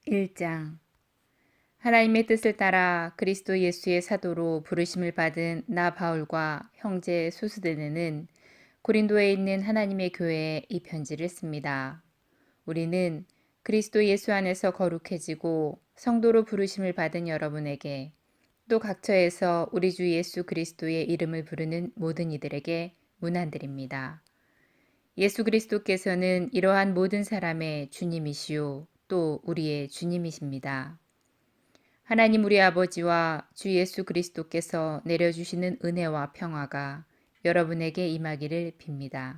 1장. 하나님의 뜻을 따라 그리스도 예수의 사도로 부르심을 받은 나 바울과 형제 소스데네는 고린도에 있는 하나님의 교회에 이 편지를 씁니다. 우리는 그리스도 예수 안에서 거룩해지고 성도로 부르심을 받은 여러분에게, 또 각처에서 우리 주 예수 그리스도의 이름을 부르는 모든 이들에게 문안드립니다. 예수 그리스도께서는 이러한 모든 사람의 주님이시요 또 우리의 주님이십니다. 하나님 우리 아버지와 주 예수 그리스도께서 내려주시는 은혜와 평화가 여러분에게 임하기를 빕니다.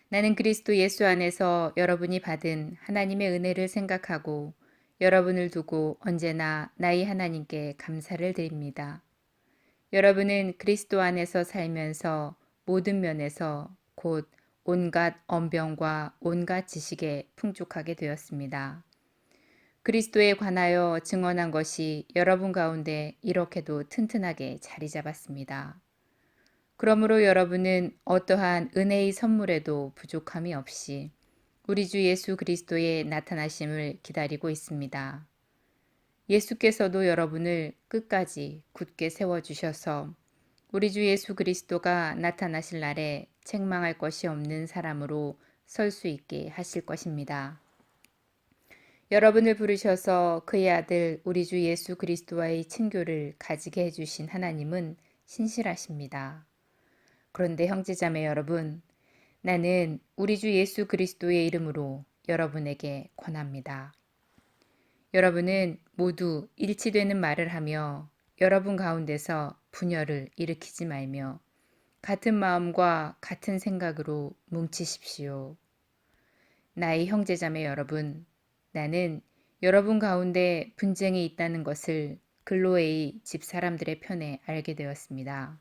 나는 그리스도 예수 안에서 여러분이 받은 하나님의 은혜를 생각하고 여러분을 두고 언제나 나의 하나님께 감사를 드립니다. 여러분은 그리스도 안에서 살면서 모든 면에서 곧 온갖 언병과 온갖 지식에 풍족하게 되었습니다. 그리스도에 관하여 증언한 것이 여러분 가운데 이렇게도 튼튼하게 자리 잡았습니다. 그러므로 여러분은 어떠한 은혜의 선물에도 부족함이 없이 우리 주 예수 그리스도의 나타나심을 기다리고 있습니다. 예수께서도 여러분을 끝까지 굳게 세워주셔서 우리 주 예수 그리스도가 나타나실 날에 책망할 것이 없는 사람으로 설 수 있게 하실 것입니다. 여러분을 부르셔서 그의 아들 우리 주 예수 그리스도와의 친교를 가지게 해주신 하나님은 신실하십니다. 그런데 형제자매 여러분, 나는 우리 주 예수 그리스도의 이름으로 여러분에게 권합니다. 여러분은 모두 일치되는 말을 하며 여러분 가운데서 분열을 일으키지 말며 같은 마음과 같은 생각으로 뭉치십시오. 나의 형제자매 여러분, 나는 여러분 가운데 분쟁이 있다는 것을 글로에의 집 사람들의 편에 알게 되었습니다.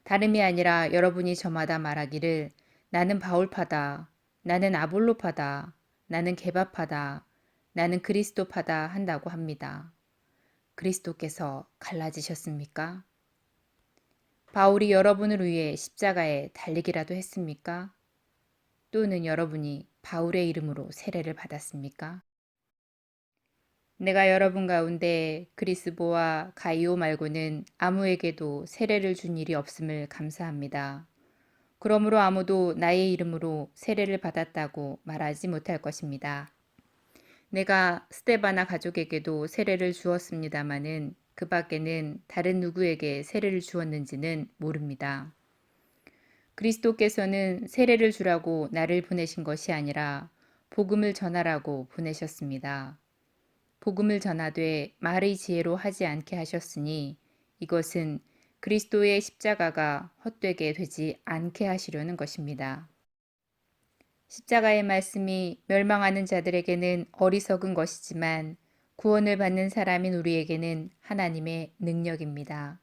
다름이 아니라 여러분이 저마다 말하기를 나는 바울파다, 나는 아볼로파다, 나는 게바파다, 나는 그리스도파다 한다고 합니다. 그리스도께서 갈라지셨습니까? 바울이 여러분을 위해 십자가에 달리기라도 했습니까? 또는 여러분이 바울의 이름으로 세례를 받았습니까? 내가 여러분 가운데 그리스보와 가이오 말고는 아무에게도 세례를 준 일이 없음을 감사합니다. 그러므로 아무도 나의 이름으로 세례를 받았다고 말하지 못할 것입니다. 내가 스데바나 가족에게도 세례를 주었습니다마는 그 밖에는 다른 누구에게 세례를 주었는지는 모릅니다. 그리스도께서는 세례를 주라고 나를 보내신 것이 아니라 복음을 전하라고 보내셨습니다. 복음을 전하되 말의 지혜로 하지 않게 하셨으니 이것은 그리스도의 십자가가 헛되게 되지 않게 하시려는 것입니다. 십자가의 말씀이 멸망하는 자들에게는 어리석은 것이지만 구원을 받는 사람인 우리에게는 하나님의 능력입니다.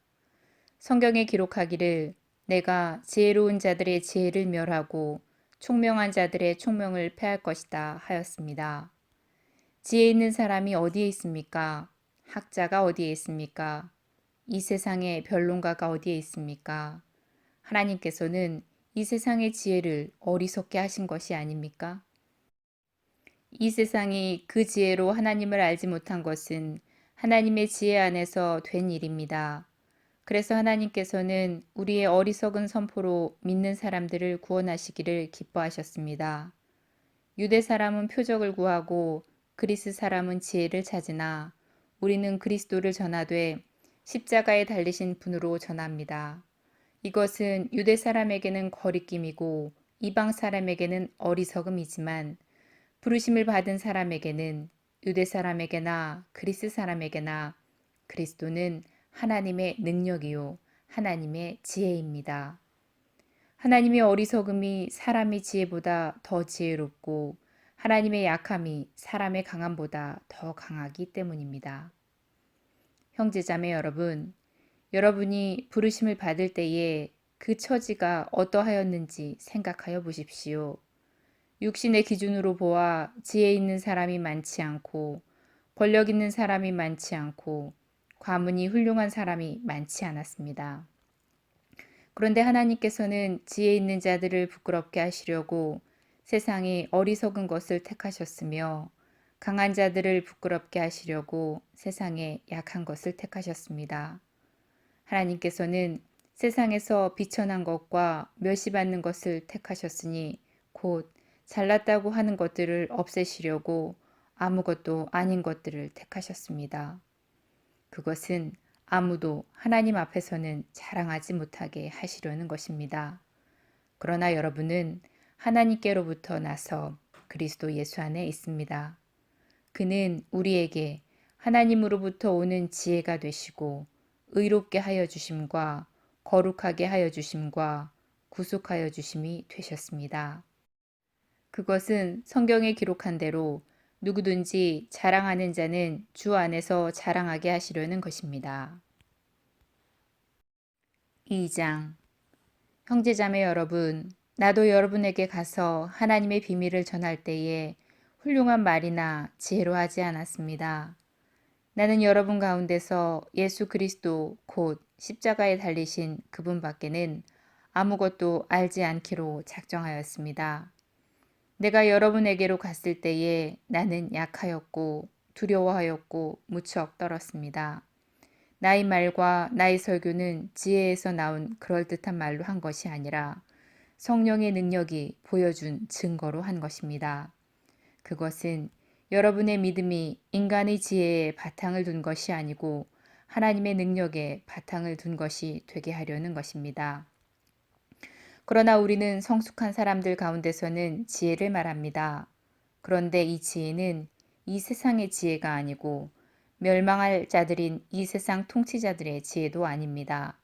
성경에 기록하기를 내가 지혜로운 자들의 지혜를 멸하고 총명한 자들의 총명을 패할 것이다 하였습니다. 지혜 있는 사람이 어디에 있습니까? 학자가 어디에 있습니까? 이 세상의 변론가가 어디에 있습니까? 하나님께서는 이 세상의 지혜를 어리석게 하신 것이 아닙니까? 이 세상이 그 지혜로 하나님을 알지 못한 것은 하나님의 지혜 안에서 된 일입니다. 그래서 하나님께서는 우리의 어리석은 선포로 믿는 사람들을 구원하시기를 기뻐하셨습니다. 유대 사람은 표적을 구하고 그리스 사람은 지혜를 찾으나 우리는 그리스도를 전하되 십자가에 달리신 분으로 전합니다. 이것은 유대 사람에게는 거리낌이고 이방 사람에게는 어리석음이지만 부르심을 받은 사람에게는 유대 사람에게나 그리스 사람에게나 그리스도는 하나님의 능력이요 하나님의 지혜입니다. 하나님의 어리석음이 사람의 지혜보다 더 지혜롭고 하나님의 약함이 사람의 강함보다 더 강하기 때문입니다. 형제자매 여러분, 여러분이 부르심을 받을 때에 그 처지가 어떠하였는지 생각하여 보십시오. 육신의 기준으로 보아 지혜 있는 사람이 많지 않고 권력 있는 사람이 많지 않고 과문이 훌륭한 사람이 많지 않았습니다. 그런데 하나님께서는 지혜 있는 자들을 부끄럽게 하시려고 세상에 어리석은 것을 택하셨으며 강한 자들을 부끄럽게 하시려고 세상에 약한 것을 택하셨습니다. 하나님께서는 세상에서 비천한 것과 멸시받는 것을 택하셨으니 곧 잘났다고 하는 것들을 없애시려고 아무것도 아닌 것들을 택하셨습니다. 그것은 아무도 하나님 앞에서는 자랑하지 못하게 하시려는 것입니다. 그러나 여러분은 하나님께로부터 나서 그리스도 예수 안에 있습니다. 그는 우리에게 하나님으로부터 오는 지혜가 되시고 의롭게 하여 주심과 거룩하게 하여 주심과 구속하여 주심이 되셨습니다. 그것은 성경에 기록한 대로 누구든지 자랑하는 자는 주 안에서 자랑하게 하시려는 것입니다. 2장 형제자매 여러분, 나도 여러분에게 가서 하나님의 비밀을 전할 때에 훌륭한 말이나 지혜로 하지 않았습니다. 나는 여러분 가운데서 예수 그리스도 곧 십자가에 달리신 그분 밖에는 아무것도 알지 않기로 작정하였습니다. 내가 여러분에게로 갔을 때에 나는 약하였고 두려워하였고 무척 떨었습니다. 나의 말과 나의 설교는 지혜에서 나온 그럴듯한 말로 한 것이 아니라 성령의 능력이 보여준 증거로 한 것입니다. 그것은 여러분의 믿음이 인간의 지혜에 바탕을 둔 것이 아니고 하나님의 능력에 바탕을 둔 것이 되게 하려는 것입니다. 그러나 우리는 성숙한 사람들 가운데서는 지혜를 말합니다. 그런데 이 지혜는 이 세상의 지혜가 아니고 멸망할 자들인 이 세상 통치자들의 지혜도 아닙니다.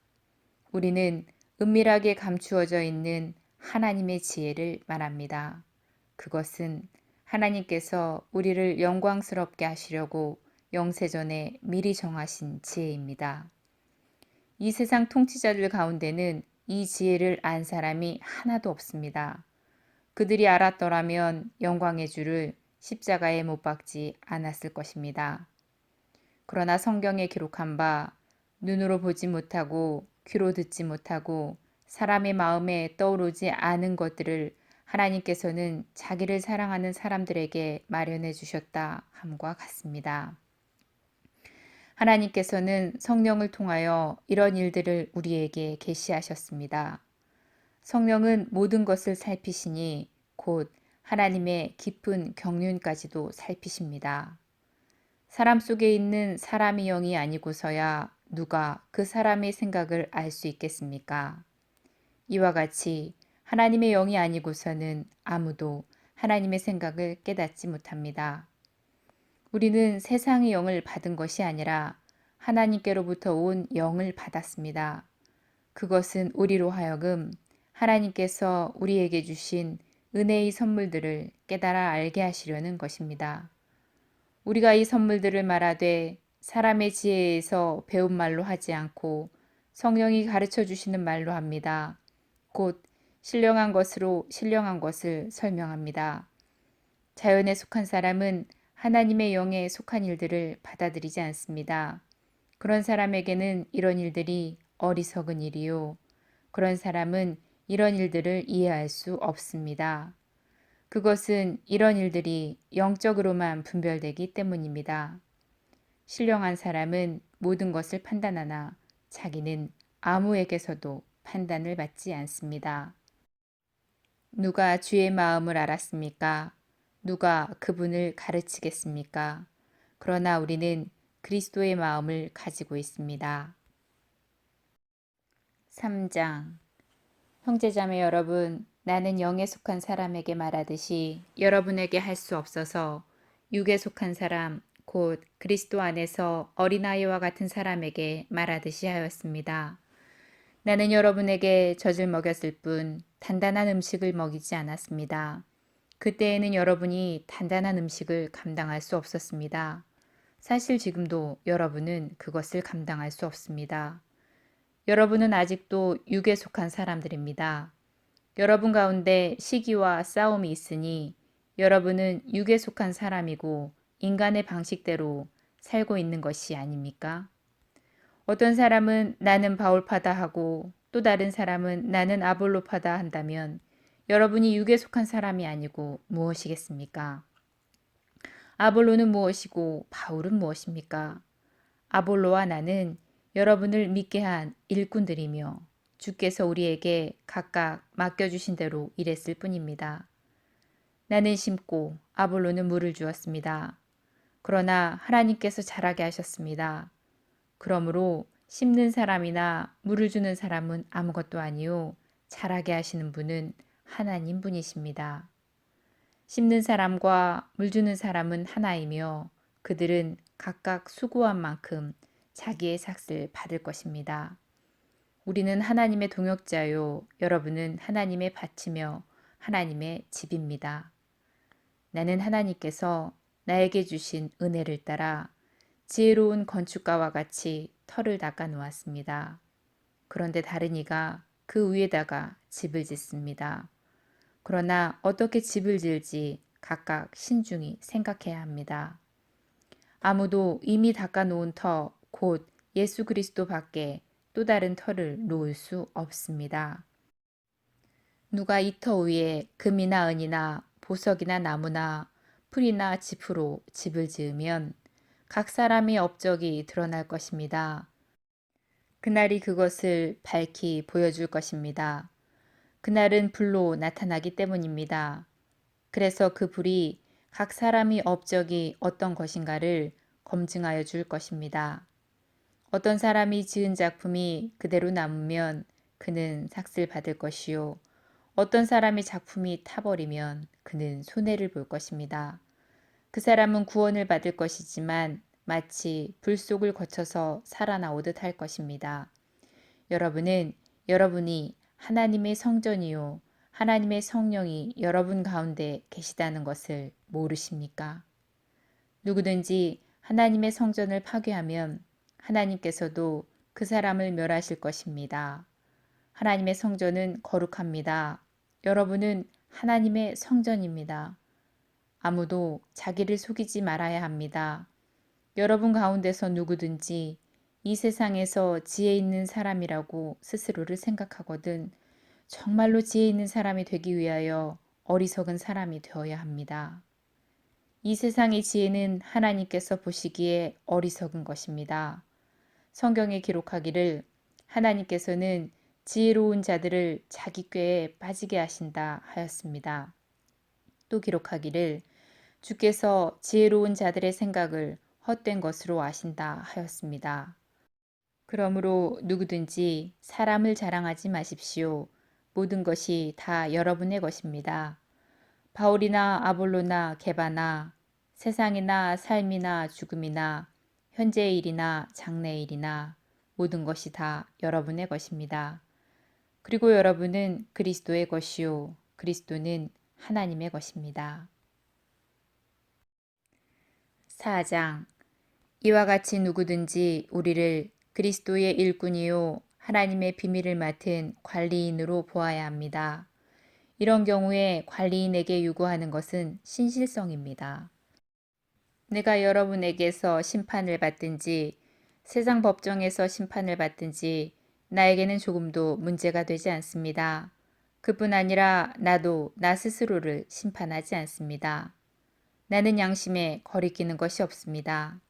우리는 은밀하게 감추어져 있는 하나님의 지혜를 말합니다. 그것은 하나님께서 우리를 영광스럽게 하시려고 영세전에 미리 정하신 지혜입니다. 이 세상 통치자들 가운데는 이 지혜를 안 사람이 하나도 없습니다. 그들이 알았더라면 영광의 주를 십자가에 못 박지 않았을 것입니다. 그러나 성경에 기록한 바 눈으로 보지 못하고 귀로 듣지 못하고 사람의 마음에 떠오르지 않은 것들을 하나님께서는 자기를 사랑하는 사람들에게 마련해 주셨다 함과 같습니다. 하나님께서는 성령을 통하여 이런 일들을 우리에게 계시하셨습니다. 성령은 모든 것을 살피시니 곧 하나님의 깊은 경륜까지도 살피십니다. 사람 속에 있는 사람의 영이 아니고서야 누가 그 사람의 생각을 알 수 있겠습니까? 이와 같이 하나님의 영이 아니고서는 아무도 하나님의 생각을 깨닫지 못합니다. 우리는 세상의 영을 받은 것이 아니라 하나님께로부터 온 영을 받았습니다. 그것은 우리로 하여금 하나님께서 우리에게 주신 은혜의 선물들을 깨달아 알게 하시려는 것입니다. 우리가 이 선물들을 말하되 사람의 지혜에서 배운 말로 하지 않고 성령이 가르쳐 주시는 말로 합니다. 곧 신령한 것으로 신령한 것을 설명합니다. 자연에 속한 사람은 하나님의 영에 속한 일들을 받아들이지 않습니다. 그런 사람에게는 이런 일들이 어리석은 일이요. 그런 사람은 이런 일들을 이해할 수 없습니다. 그것은 이런 일들이 영적으로만 분별되기 때문입니다. 신령한 사람은 모든 것을 판단하나 자기는 아무에게서도 판단을 받지 않습니다. 누가 주의 마음을 알았습니까? 누가 그분을 가르치겠습니까? 그러나 우리는 그리스도의 마음을 가지고 있습니다. 3장 형제자매 여러분, 나는 영에 속한 사람에게 말하듯이 여러분에게 할 수 없어서 육에 속한 사람, 곧 그리스도 안에서 어린아이와 같은 사람에게 말하듯이 하였습니다. 나는 여러분에게 젖을 먹였을 뿐 단단한 음식을 먹이지 않았습니다. 그때에는 여러분이 단단한 음식을 감당할 수 없었습니다. 사실 지금도 여러분은 그것을 감당할 수 없습니다. 여러분은 아직도 육에 속한 사람들입니다. 여러분 가운데 시기와 싸움이 있으니 여러분은 육에 속한 사람이고 인간의 방식대로 살고 있는 것이 아닙니까? 어떤 사람은 나는 바울파다 하고 또 다른 사람은 나는 아볼로파다 한다면 여러분이 육에 속한 사람이 아니고 무엇이겠습니까? 아볼로는 무엇이고 바울은 무엇입니까? 아볼로와 나는 여러분을 믿게 한 일꾼들이며 주께서 우리에게 각각 맡겨주신 대로 일했을 뿐입니다. 나는 심고 아볼로는 물을 주었습니다. 그러나 하나님께서 자라게 하셨습니다. 그러므로 심는 사람이나 물을 주는 사람은 아무것도 아니요 자라게 하시는 분은 하나님 분이십니다. 심는 사람과 물 주는 사람은 하나이며 그들은 각각 수고한 만큼 자기의 삭을 받을 것입니다. 우리는 하나님의 동역자요 여러분은 하나님의 밭이며 하나님의 집입니다. 나는 하나님께서 나에게 주신 은혜를 따라 지혜로운 건축가와 같이 터를 닦아 놓았습니다. 그런데 다른 이가 그 위에다가 집을 짓습니다. 그러나 어떻게 집을 지을지 각각 신중히 생각해야 합니다. 아무도 이미 닦아 놓은 터, 곧 예수 그리스도 밖에 또 다른 터를 놓을 수 없습니다. 누가 이 터 위에 금이나 은이나 보석이나 나무나 풀이나 지푸로 집을 지으면 각 사람의 업적이 드러날 것입니다. 그날이 그것을 밝히 보여줄 것입니다. 그날은 불로 나타나기 때문입니다. 그래서 그 불이 각 사람의 업적이 어떤 것인가를 검증하여 줄 것입니다. 어떤 사람이 지은 작품이 그대로 남으면 그는 삭슬 받을 것이요. 어떤 사람의 작품이 타버리면 그는 손해를 볼 것입니다. 그 사람은 구원을 받을 것이지만 마치 불 속을 거쳐서 살아나오듯 할 것입니다. 여러분은 여러분이 하나님의 성전이요. 하나님의 성령이 여러분 가운데 계시다는 것을 모르십니까? 누구든지 하나님의 성전을 파괴하면 하나님께서도 그 사람을 멸하실 것입니다. 하나님의 성전은 거룩합니다. 여러분은 하나님의 성전입니다. 아무도 자기를 속이지 말아야 합니다. 여러분 가운데서 누구든지 이 세상에서 지혜 있는 사람이라고 스스로를 생각하거든 정말로 지혜 있는 사람이 되기 위하여 어리석은 사람이 되어야 합니다. 이 세상의 지혜는 하나님께서 보시기에 어리석은 것입니다. 성경에 기록하기를 하나님께서는 지혜로운 자들을 자기 꾀에 빠지게 하신다 하였습니다. 또 기록하기를 주께서 지혜로운 자들의 생각을 헛된 것으로 아신다 하였습니다. 그러므로 누구든지 사람을 자랑하지 마십시오. 모든 것이 다 여러분의 것입니다. 바울이나 아볼로나 게바나 세상이나 삶이나 죽음이나 현재의 일이나 장래의 일이나 모든 것이 다 여러분의 것입니다. 그리고 여러분은 그리스도의 것이요 그리스도는 하나님의 것입니다. 4장 이와 같이 누구든지 우리를 그리스도의 일꾼이요 하나님의 비밀을 맡은 관리인으로 보아야 합니다. 이런 경우에 관리인에게 요구하는 것은 신실성입니다. 내가 여러분에게서 심판을 받든지 세상 법정에서 심판을 받든지 나에게는 조금도 문제가 되지 않습니다. 그뿐 아니라 나도 나 스스로를 심판하지 않습니다. 나는 양심에 거리끼는 것이 없습니다.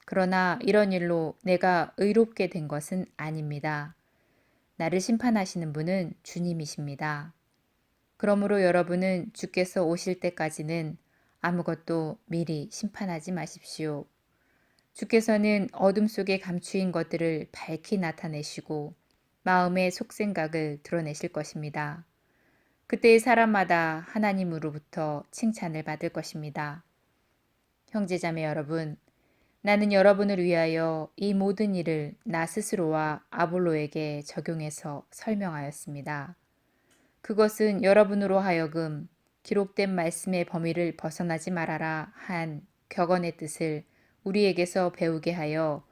그러나 이런 일로 내가 의롭게 된 것은 아닙니다. 나를 심판하시는 분은 주님이십니다. 그러므로 여러분은 주께서 오실 때까지는 아무것도 미리 심판하지 마십시오. 주께서는 어둠 속에 감추인 것들을 밝히 나타내시고 마음의 속생각을 드러내실 것입니다. 그때의 사람마다 하나님으로부터 칭찬을 받을 것입니다. 형제자매 여러분, 나는 여러분을 위하여 이 모든 일을 나 스스로와 아볼로에게 적용해서 설명하였습니다. 그것은 여러분으로 하여금 기록된 말씀의 범위를 벗어나지 말아라 한 격언의 뜻을 우리에게서 배우게 하여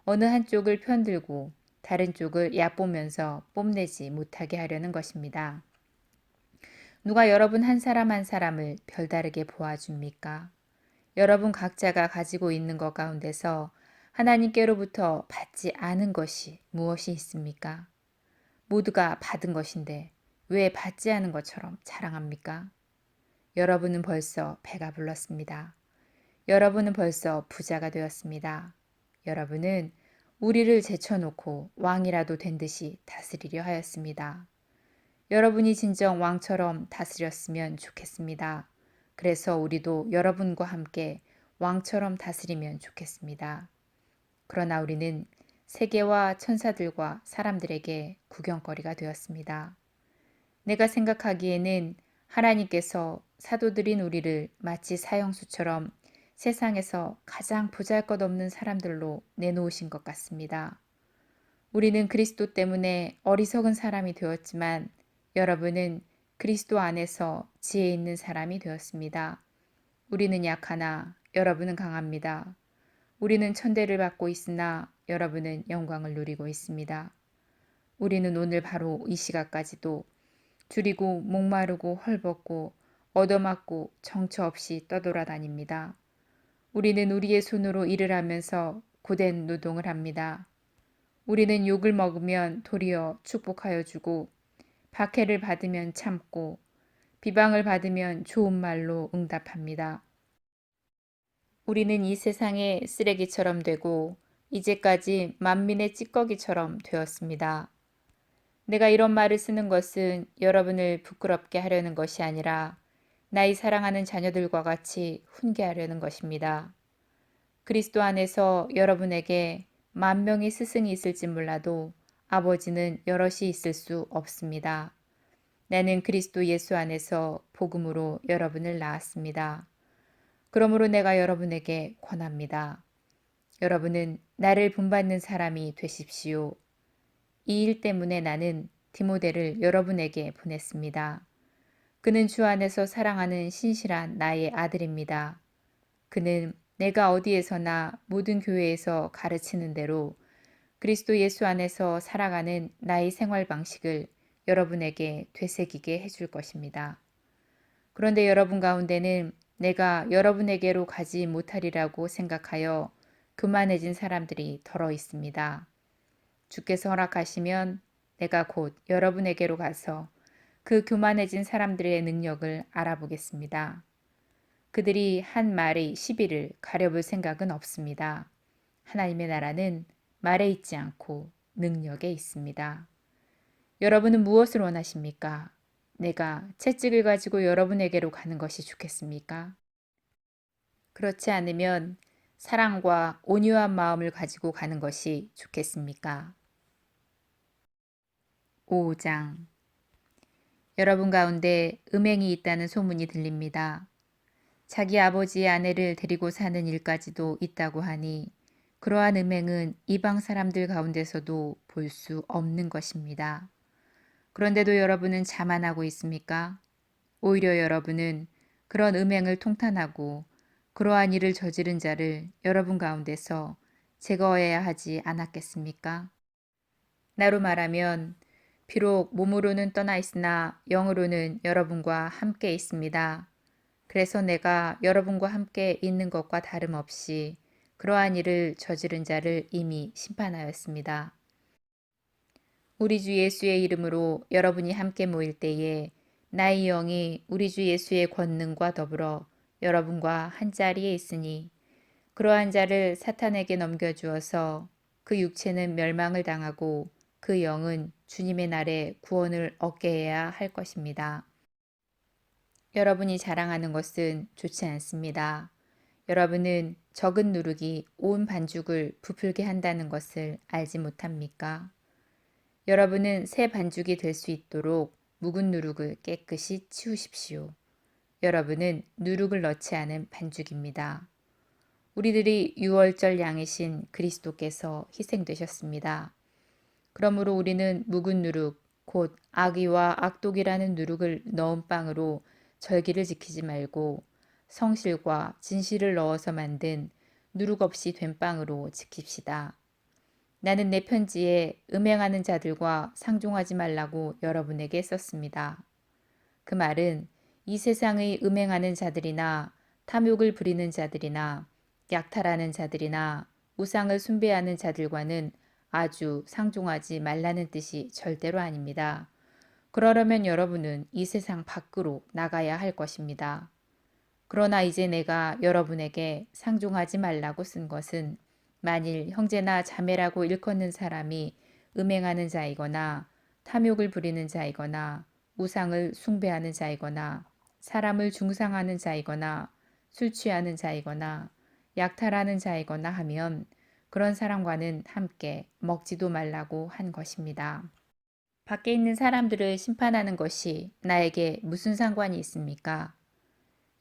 어느 한쪽을 편들고 다른 쪽을 얕보면서 뽐내지 못하게 하려는 것입니다. 누가 여러분 한 사람 한 사람을 별다르게 보아줍니까? 여러분 각자가 가지고 있는 것 가운데서 하나님께로부터 받지 않은 것이 무엇이 있습니까? 모두가 받은 것인데 왜 받지 않은 것처럼 자랑합니까? 여러분은 벌써 배가 불렀습니다. 여러분은 벌써 부자가 되었습니다. 여러분은 우리를 제쳐놓고 왕이라도 된 듯이 다스리려 하였습니다. 여러분이 진정 왕처럼 다스렸으면 좋겠습니다. 그래서 우리도 여러분과 함께 왕처럼 다스리면 좋겠습니다. 그러나 우리는 세계와 천사들과 사람들에게 구경거리가 되었습니다. 내가 생각하기에는 하나님께서 사도들인 우리를 마치 사형수처럼 세상에서 가장 보잘것없는 사람들로 내놓으신 것 같습니다. 우리는 그리스도 때문에 어리석은 사람이 되었지만 여러분은 그리스도 안에서 지혜 있는 사람이 되었습니다. 우리는 약하나 여러분은 강합니다. 우리는 천대를 받고 있으나 여러분은 영광을 누리고 있습니다. 우리는 오늘 바로 이 시각까지도 줄이고 목마르고 헐벗고 얻어맞고 정처 없이 떠돌아다닙니다. 우리는 우리의 손으로 일을 하면서 고된 노동을 합니다. 우리는 욕을 먹으면 도리어 축복하여 주고 박해를 받으면 참고 비방을 받으면 좋은 말로 응답합니다. 우리는 이 세상의 쓰레기처럼 되고 이제까지 만민의 찌꺼기처럼 되었습니다. 내가 이런 말을 쓰는 것은 여러분을 부끄럽게 하려는 것이 아니라 나의 사랑하는 자녀들과 같이 훈계하려는 것입니다. 그리스도 안에서 여러분에게 10,000명의 스승이 있을지 몰라도 아버지는 여럿이 있을 수 없습니다. 나는 그리스도 예수 안에서 복음으로 여러분을 낳았습니다. 그러므로 내가 여러분에게 권합니다. 여러분은 나를 본받는 사람이 되십시오. 이 일 때문에 나는 디모데를 여러분에게 보냈습니다. 그는 주 안에서 사랑하는 신실한 나의 아들입니다. 그는 내가 어디에서나 모든 교회에서 가르치는 대로 그리스도 예수 안에서 살아가는 나의 생활 방식을 여러분에게 되새기게 해줄 것입니다. 그런데 여러분 가운데는 내가 여러분에게로 가지 못하리라고 생각하여 교만해진 사람들이 덜어 있습니다. 주께서 허락하시면 내가 곧 여러분에게로 가서 그 교만해진 사람들의 능력을 알아보겠습니다. 그들이 한 말의 시비를 가려볼 생각은 없습니다. 하나님의 나라는 말에 있지 않고 능력에 있습니다. 여러분은 무엇을 원하십니까? 내가 채찍을 가지고 여러분에게로 가는 것이 좋겠습니까? 그렇지 않으면 사랑과 온유한 마음을 가지고 가는 것이 좋겠습니까? 5장 여러분 가운데 음행이 있다는 소문이 들립니다. 자기 아버지의 아내를 데리고 사는 일까지도 있다고 하니 그러한 음행은 이방 사람들 가운데서도 볼 수 없는 것입니다. 그런데도 여러분은 자만하고 있습니까? 오히려 여러분은 그런 음행을 통탄하고 그러한 일을 저지른 자를 여러분 가운데서 제거해야 하지 않았겠습니까? 나로 말하면 비록 몸으로는 떠나 있으나 영으로는 여러분과 함께 있습니다. 그래서 내가 여러분과 함께 있는 것과 다름없이 그러한 일을 저지른 자를 이미 심판하였습니다. 우리 주 예수의 이름으로 여러분이 함께 모일 때에 나의 영이 우리 주 예수의 권능과 더불어 여러분과 한 자리에 있으니 그러한 자를 사탄에게 넘겨주어서 그 육체는 멸망을 당하고 그 영은 주님의 날에 구원을 얻게 해야 할 것입니다. 여러분이 자랑하는 것은 좋지 않습니다. 여러분은 적은 누룩이 온 반죽을 부풀게 한다는 것을 알지 못합니까? 여러분은 새 반죽이 될 수 있도록 묵은 누룩을 깨끗이 치우십시오. 여러분은 누룩을 넣지 않은 반죽입니다. 우리들이 유월절 양이신 그리스도께서 희생되셨습니다. 그러므로 우리는 묵은 누룩, 곧 악의와 악독이라는 누룩을 넣은 빵으로 절기를 지키지 말고 성실과 진실을 넣어서 만든 누룩 없이 된 빵으로 지킵시다. 나는 내 편지에 음행하는 자들과 상종하지 말라고 여러분에게 썼습니다. 그 말은 이 세상의 음행하는 자들이나 탐욕을 부리는 자들이나 약탈하는 자들이나 우상을 숭배하는 자들과는 아주 상종하지 말라는 뜻이 절대로 아닙니다. 그러려면 여러분은 이 세상 밖으로 나가야 할 것입니다. 그러나 이제 내가 여러분에게 상종하지 말라고 쓴 것은 만일 형제나 자매라고 일컫는 사람이 음행하는 자이거나 탐욕을 부리는 자이거나 우상을 숭배하는 자이거나 사람을 중상하는 자이거나 술 취하는 자이거나 약탈하는 자이거나 하면 그런 사람과는 함께 먹지도 말라고 한 것입니다. 밖에 있는 사람들을 심판하는 것이 나에게 무슨 상관이 있습니까?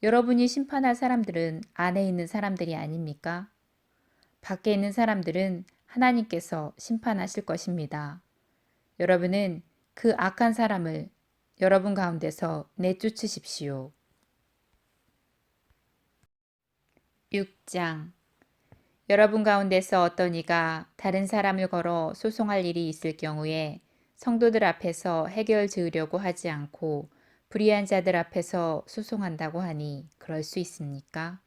여러분이 심판할 사람들은 안에 있는 사람들이 아닙니까? 밖에 있는 사람들은 하나님께서 심판하실 것입니다. 여러분은 그 악한 사람을 여러분 가운데서 내쫓으십시오. 6장 여러분 가운데서 어떤 이가 다른 사람을 걸어 소송할 일이 있을 경우에 성도들 앞에서 해결 지으려고 하지 않고 불의한 자들 앞에서 소송한다고 하니 그럴 수 있습니까?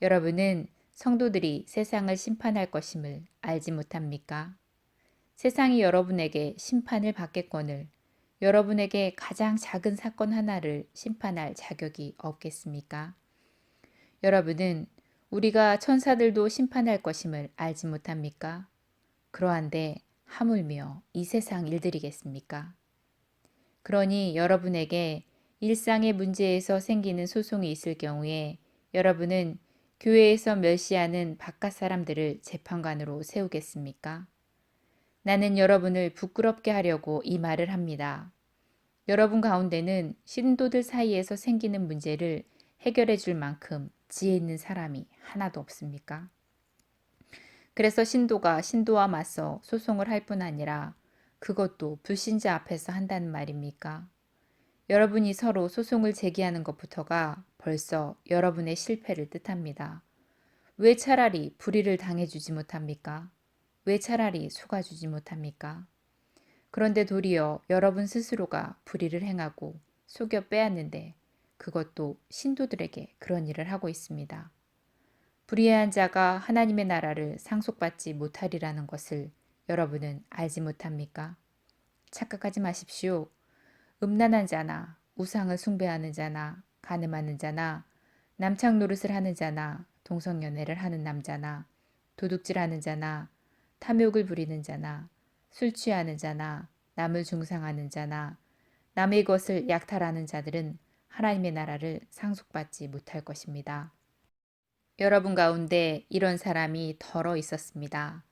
여러분은 성도들이 세상을 심판할 것임을 알지 못합니까? 세상이 여러분에게 심판을 받겠거늘 여러분에게 가장 작은 사건 하나를 심판할 자격이 없겠습니까? 여러분은 우리가 천사들도 심판할 것임을 알지 못합니까? 그러한데 하물며 이 세상 일들이겠습니까? 그러니 여러분에게 일상의 문제에서 생기는 소송이 있을 경우에 여러분은 교회에서 멸시하는 바깥 사람들을 재판관으로 세우겠습니까? 나는 여러분을 부끄럽게 하려고 이 말을 합니다. 여러분 가운데는 신도들 사이에서 생기는 문제를 해결해 줄 만큼 지혜 있는 사람이 하나도 없습니까? 그래서 신도가 신도와 맞서 소송을 할 뿐 아니라 그것도 불신자 앞에서 한다는 말입니까? 여러분이 서로 소송을 제기하는 것부터가 벌써 여러분의 실패를 뜻합니다. 왜 차라리 불의를 당해주지 못합니까? 왜 차라리 속아주지 못합니까? 그런데 도리어 여러분 스스로가 불의를 행하고 속여 빼앗는데 그것도 신도들에게 그런 일을 하고 있습니다. 불의한 자가 하나님의 나라를 상속받지 못하리라는 것을 여러분은 알지 못합니까? 착각하지 마십시오. 음란한 자나 우상을 숭배하는 자나 간음하는 자나 남창 노릇을 하는 자나 동성연애를 하는 남자나 도둑질하는 자나 탐욕을 부리는 자나 술 취하는 자나 남을 중상하는 자나 남의 것을 약탈하는 자들은 하나님의 나라를 상속받지 못할 것입니다. 여러분 가운데 이런 사람이 덜어 있었습니다.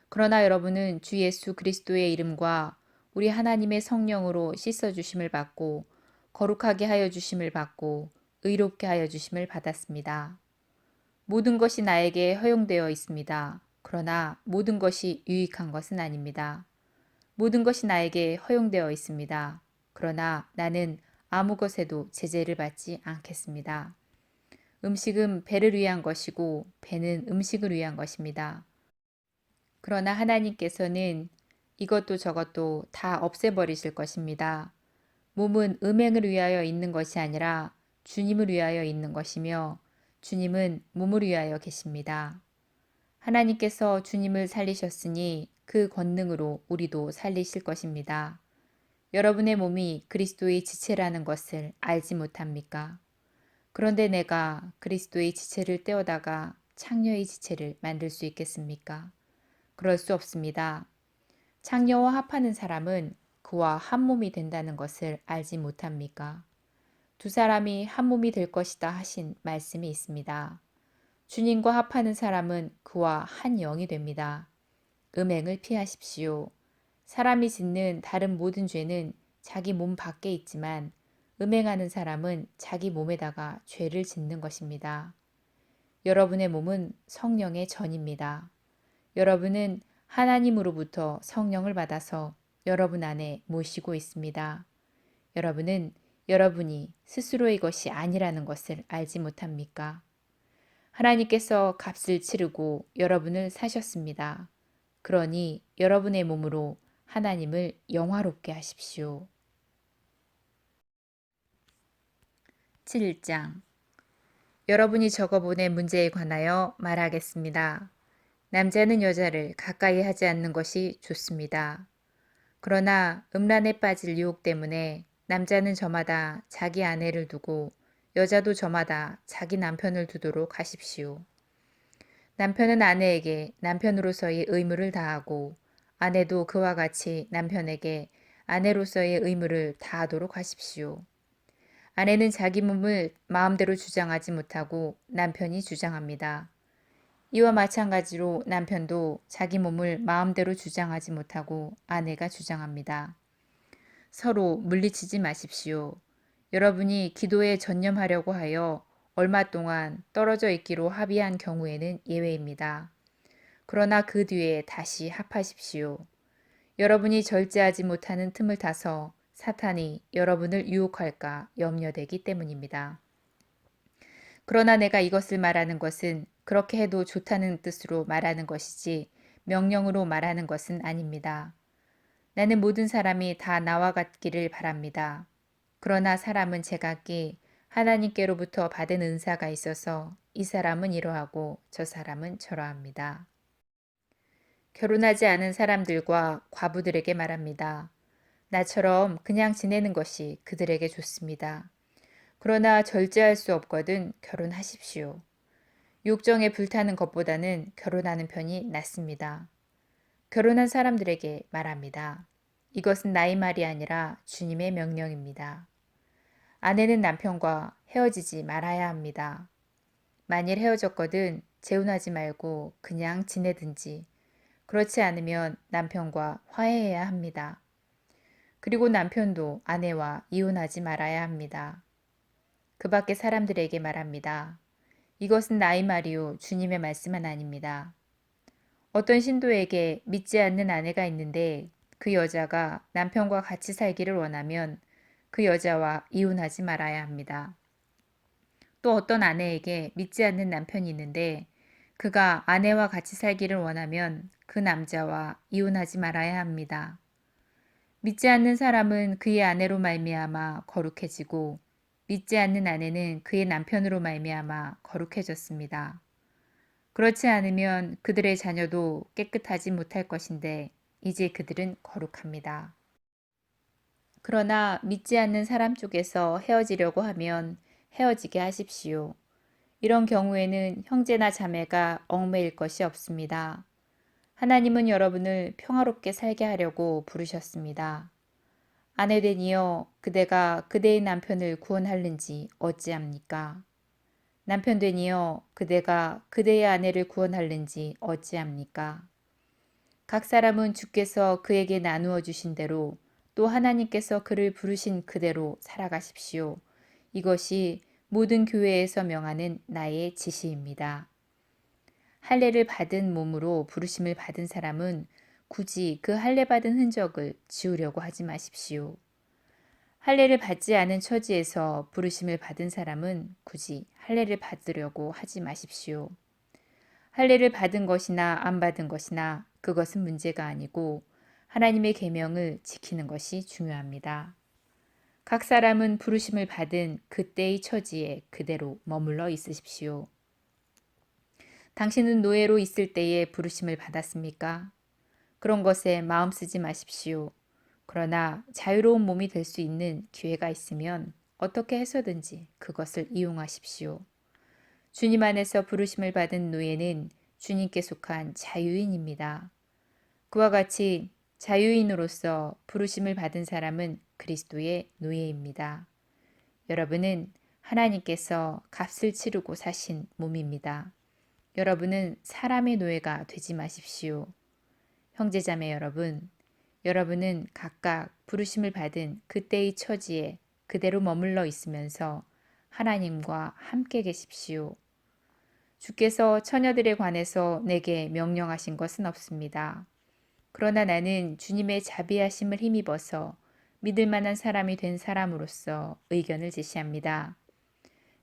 그러나 여러분은 주 예수 그리스도의 이름과 우리 하나님의 성령으로 씻어 주심을 받고 거룩하게 하여 주심을 받고 의롭게 하여 주심을 받았습니다. 모든 것이 나에게 허용되어 있습니다. 그러나 모든 것이 유익한 것은 아닙니다. 모든 것이 나에게 허용되어 있습니다. 그러나 나는 아무 것에도 제재를 받지 않겠습니다. 음식은 배를 위한 것이고 배는 음식을 위한 것입니다. 그러나 하나님께서는 이것도 저것도 다 없애버리실 것입니다. 몸은 음행을 위하여 있는 것이 아니라 주님을 위하여 있는 것이며 주님은 몸을 위하여 계십니다. 하나님께서 주님을 살리셨으니 그 권능으로 우리도 살리실 것입니다. 여러분의 몸이 그리스도의 지체라는 것을 알지 못합니까? 그런데 내가 그리스도의 지체를 떼어다가 창녀의 지체를 만들 수 있겠습니까? 그럴 수 없습니다. 창녀와 합하는 사람은 그와 한 몸이 된다는 것을 알지 못합니까? 두 사람이 한 몸이 될 것이다 하신 말씀이 있습니다. 주님과 합하는 사람은 그와 한 영이 됩니다. 음행을 피하십시오. 사람이 짓는 다른 모든 죄는 자기 몸 밖에 있지만 음행하는 사람은 자기 몸에다가 죄를 짓는 것입니다. 여러분의 몸은 성령의 전입니다. 여러분은 하나님으로부터 성령을 받아서 여러분 안에 모시고 있습니다. 여러분은 여러분이 스스로의 것이 아니라는 것을 알지 못합니까? 하나님께서 값을 치르고 여러분을 사셨습니다. 그러니 여러분의 몸으로 하나님을 영화롭게 하십시오. 7장 여러분이 적어보낸 문제에 관하여 말하겠습니다. 남자는 여자를 가까이 하지 않는 것이 좋습니다. 그러나 음란에 빠질 유혹 때문에 남자는 저마다 자기 아내를 두고 여자도 저마다 자기 남편을 두도록 하십시오. 남편은 아내에게 남편으로서의 의무를 다하고 아내도 그와 같이 남편에게 아내로서의 의무를 다하도록 하십시오. 아내는 자기 몸을 마음대로 주장하지 못하고 남편이 주장합니다. 이와 마찬가지로 남편도 자기 몸을 마음대로 주장하지 못하고 아내가 주장합니다. 서로 물리치지 마십시오. 여러분이 기도에 전념하려고 하여 얼마 동안 떨어져 있기로 합의한 경우에는 예외입니다. 그러나 그 뒤에 다시 합하십시오. 여러분이 절제하지 못하는 틈을 타서 사탄이 여러분을 유혹할까 염려되기 때문입니다. 그러나 내가 이것을 말하는 것은 그렇게 해도 좋다는 뜻으로 말하는 것이지 명령으로 말하는 것은 아닙니다. 나는 모든 사람이 다 나와 같기를 바랍니다. 그러나 사람은 제각기 하나님께로부터 받은 은사가 있어서 이 사람은 이러하고 저 사람은 저러합니다. 결혼하지 않은 사람들과 과부들에게 말합니다. 나처럼 그냥 지내는 것이 그들에게 좋습니다. 그러나 절제할 수 없거든 결혼하십시오. 욕정에 불타는 것보다는 결혼하는 편이 낫습니다. 결혼한 사람들에게 말합니다. 이것은 나의 말이 아니라 주님의 명령입니다. 아내는 남편과 헤어지지 말아야 합니다. 만일 헤어졌거든 재혼하지 말고 그냥 지내든지 그렇지 않으면 남편과 화해해야 합니다. 그리고 남편도 아내와 이혼하지 말아야 합니다. 그 밖의 사람들에게 말합니다. 이것은 나의 말이요 주님의 말씀은 아닙니다. 어떤 신도에게 믿지 않는 아내가 있는데 그 여자가 남편과 같이 살기를 원하면 그 여자와 이혼하지 말아야 합니다. 또 어떤 아내에게 믿지 않는 남편이 있는데 그가 아내와 같이 살기를 원하면 그 남자와 이혼하지 말아야 합니다. 믿지 않는 사람은 그의 아내로 말미암아 거룩해지고 믿지 않는 아내는 그의 남편으로 말미암아 거룩해졌습니다. 그렇지 않으면 그들의 자녀도 깨끗하지 못할 것인데 이제 그들은 거룩합니다. 그러나 믿지 않는 사람 쪽에서 헤어지려고 하면 헤어지게 하십시오. 이런 경우에는 형제나 자매가 얽매일 것이 없습니다. 하나님은 여러분을 평화롭게 살게 하려고 부르셨습니다. 아내되니여 그대가 그대의 남편을 구원할는지 어찌합니까? 남편되니여 그대가 그대의 아내를 구원할는지 어찌합니까? 각 사람은 주께서 그에게 나누어 주신 대로 또 하나님께서 그를 부르신 그대로 살아가십시오. 이것이 모든 교회에서 명하는 나의 지시입니다. 할례를 받은 몸으로 부르심을 받은 사람은 굳이 그 할례 받은 흔적을 지우려고 하지 마십시오. 할례를 받지 않은 처지에서 부르심을 받은 사람은 굳이 할례를 받으려고 하지 마십시오. 할례를 받은 것이나 안 받은 것이나 그것은 문제가 아니고 하나님의 계명을 지키는 것이 중요합니다. 각 사람은 부르심을 받은 그때의 처지에 그대로 머물러 있으십시오. 당신은 노예로 있을 때에 부르심을 받았습니까? 그런 것에 마음 쓰지 마십시오. 그러나 자유로운 몸이 될 수 있는 기회가 있으면 어떻게 해서든지 그것을 이용하십시오. 주님 안에서 부르심을 받은 노예는 주님께 속한 자유인입니다. 그와 같이 자유인으로서 부르심을 받은 사람은 그리스도의 노예입니다. 여러분은 하나님께서 값을 치르고 사신 몸입니다. 여러분은 사람의 노예가 되지 마십시오. 형제자매 여러분, 여러분은 각각 부르심을 받은 그때의 처지에 그대로 머물러 있으면서 하나님과 함께 계십시오. 주께서 처녀들에 관해서 내게 명령하신 것은 없습니다. 그러나 나는 주님의 자비하심을 힘입어서 믿을 만한 사람이 된 사람으로서 의견을 제시합니다.